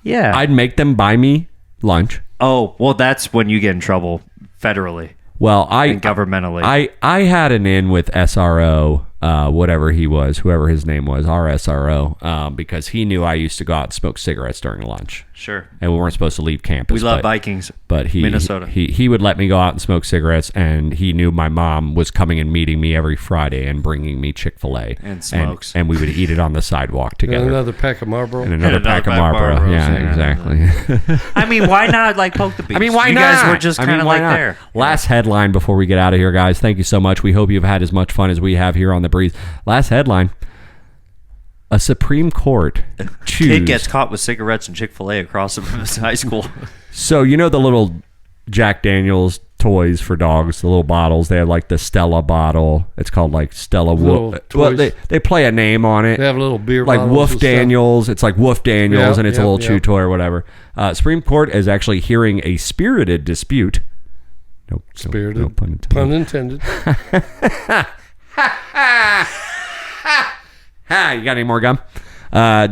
Yeah, I'd make them buy me lunch. Oh, well, that's when you get in trouble federally. Well, and governmentally. I had an in with SRO, whatever he was, whoever his name was, our SRO, because he knew I used to go out and smoke cigarettes during lunch. Sure. And we weren't supposed to leave campus. We love Vikings. But Minnesota. He would let me go out and smoke cigarettes, and he knew my mom was coming and meeting me every Friday and bringing me Chick-fil-A. And smokes. And we would eat it on the sidewalk together. And another pack of Marlboro. And another pack of Marlboro. Yeah, exactly. I mean, why not poke the beast? I mean, why you not? You guys were just kind of there. Last headline before we get out of here, guys. Thank you so much. We hope you've had as much fun as we have here on The Breeze. Last headline. A Supreme Court kid gets caught with cigarettes and Chick-fil-A across from his high school. So, you know the little Jack Daniels toys for dogs, the little bottles? They have like the Stella bottle. It's called like Stella Wolf. Well, they play a name on it. They have a little beer like Wolf Daniels. It's like Wolf Daniels, and it's a little chew toy or whatever. Supreme Court is actually hearing a spirited dispute. Nope. Spirited. No pun intended. Pun intended. You got any more gum?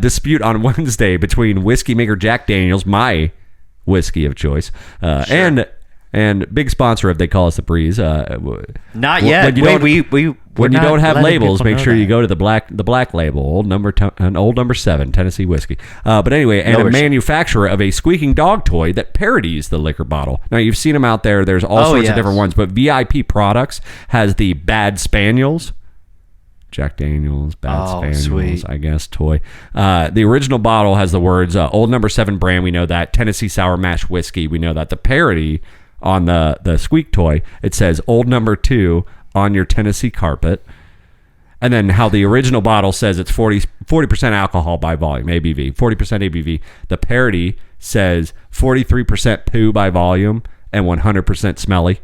Dispute on Wednesday between whiskey maker Jack Daniels, my whiskey of choice, and big sponsor of They Call Us The Breeze. Not yet. When you don't have labels, make sure you go to the black label, old number 7 Tennessee whiskey. But anyway, and a manufacturer of a squeaking dog toy that parodies the liquor bottle. Now you've seen them out there. There's all sorts of different ones, but VIP Products has the Bad Spaniels. Jack Daniels, Bad Spaniels, sweet. I guess, toy. The original bottle has the words, Old Number 7 brand, we know that. Tennessee Sour Mash Whiskey, we know that. The parody on the squeak toy, it says, Old Number 2 on your Tennessee carpet. And then how the original bottle says it's 40% alcohol by volume, ABV, 40% ABV. The parody says 43% poo by volume and 100% smelly.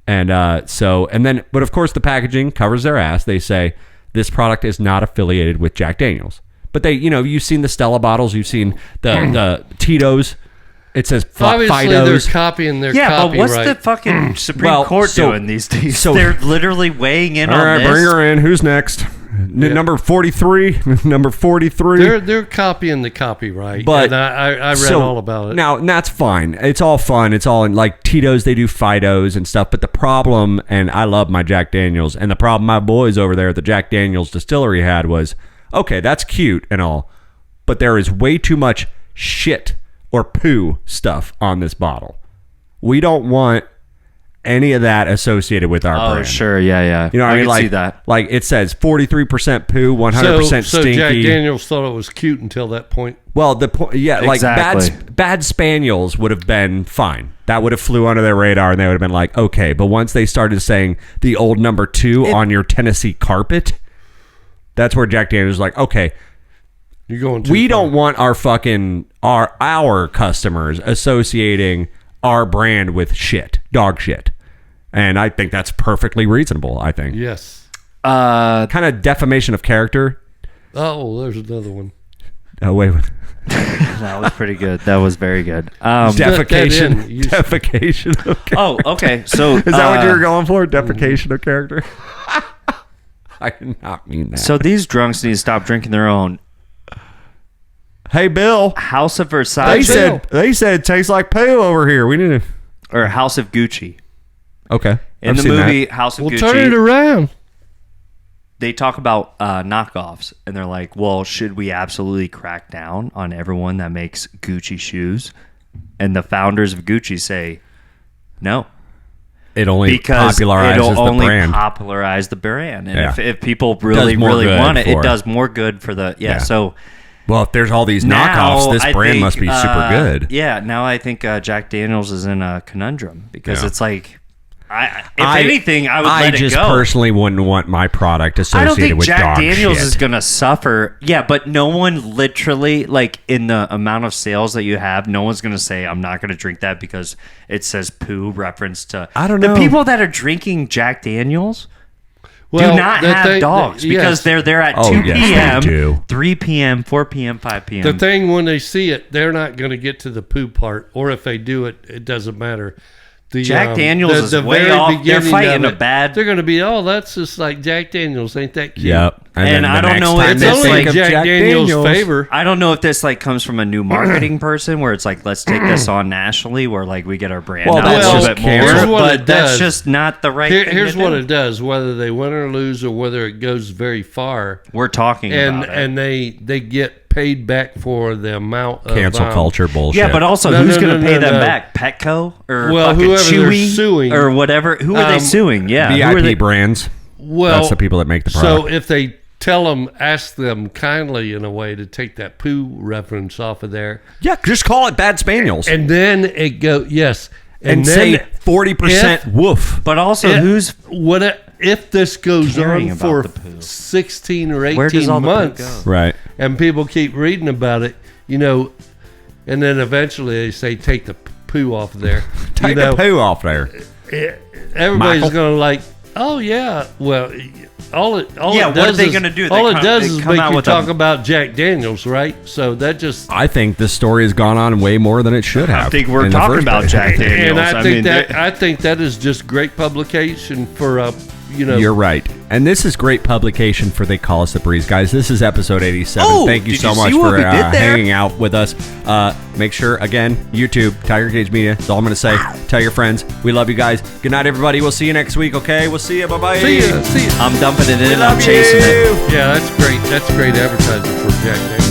And but of course the packaging covers their ass. They say this product is not affiliated with Jack Daniels. But they, you've seen the Stella bottles, you've seen the Tito's. It says obviously Fido's. They're copying their copyright. Copyright. But what's the fucking Supreme Court doing these days? So they're literally weighing in on this. All right, bring her in. Who's next? Number 43. Number 43. They're copying the copyright. But and I read all about it. Now, that's fine. It's all fun. It's all in, like Tito's, they do Fido's and stuff. But the problem, and I love my Jack Daniels, and the problem my boys over there at the Jack Daniels distillery had was, okay, that's cute and all, but there is way too much shit or poo stuff on this bottle. We don't want any of that associated with our brand. Oh, sure, yeah. You know what I mean? Like, see that. Like it says 43% poo, 100% stinky. So Jack Daniels thought it was cute until that point. Well, the point, exactly. Like bad Spaniels would have been fine. That would have flew under their radar, and they would have been like, okay. But once they started saying the Old Number 2 on your Tennessee carpet, that's where Jack Daniels was like, okay. You're going too we far. don't want our customers associating our brand with shit, dog shit. And I think that's perfectly reasonable, I think. Yes. Kind of defamation of character. Oh, there's another one. Oh, wait. That was pretty good. That was very good. Defecation. Defecation of character. Oh, okay. So is that what you were going for? Defecation of character? I did not mean that. So these drunks need to stop drinking their own. Hey, Bill. House of Versace. They said it tastes like poo over here. We need to... Or House of Gucci. Okay. In the movie House of Gucci. We'll turn it around. They talk about knockoffs, and they're like, well, should we absolutely crack down on everyone that makes Gucci shoes? And the founders of Gucci say, no. it only popularizes the brand. And if people really want it, it does more good for the So, well, if there's all these knockoffs, this brand must be super good. Yeah. Now I think Jack Daniels is in a conundrum because it's like. If anything, I would let it go. I just personally wouldn't want my product associated with Jack dog Daniels shit. is going to suffer. Yeah, but no one literally, like, in the amount of sales that you have, no one's going to say, I'm not going to drink that because it says poo reference to... I don't know. The people that are drinking Jack Daniels do not have dogs because they're there at 2 p.m., 3 p.m., 4 p.m., 5 p.m. The thing, when they see it, they're not going to get to the poo part, or if they do it, it doesn't matter. Jack Daniels is way off. They're fighting a bad. They're going to be, that's just like Jack Daniels. Ain't that cute? Yep. And I don't know if it's only Jack Daniels' favor. I don't know if this like comes from a new marketing person where it's like, let's take this on nationally, where like we get our brand out a little bit more. Here's what but it that's does. just not the right thing Here's to what do. it does, whether they win or lose, or whether it goes very far. We're talking about it. And they get paid back for the amount of cancel culture bullshit. Yeah, but also who's going to pay them back? Petco or whoever Chewy they're suing or whatever? Who are they suing? Yeah, VIP brands. Well, that's the people that make the product. So if they ask them kindly in a way to take that poo reference off of there. Yeah, just call it Bad Spaniels. And then it yes. And then say 40% woof. But also if this goes on for 16 or 18 months, right? And people keep reading about it, and then eventually they say take the poo off there. Take the poo off there. Everybody's going to oh yeah, well, all it does what are they going to do? All it does is make you talk about Jack Daniels, right? So that just... I think this story has gone on way more than it should have. I think we're talking about Jack Daniels. And I think that is just great publication for You're right. And this is great publication for They Call Us the Breeze. Guys, this is episode 87. Thank you so much for hanging out with us. Make sure, again, YouTube, Tiger Cage Media. That's all I'm going to say. Tell your friends. We love you guys. Good night, everybody. We'll see you next week, okay? We'll see you. Bye-bye. See ya. I'm dumping it in. I'm chasing it. Yeah, that's great. That's great advertising for Jack Daniels.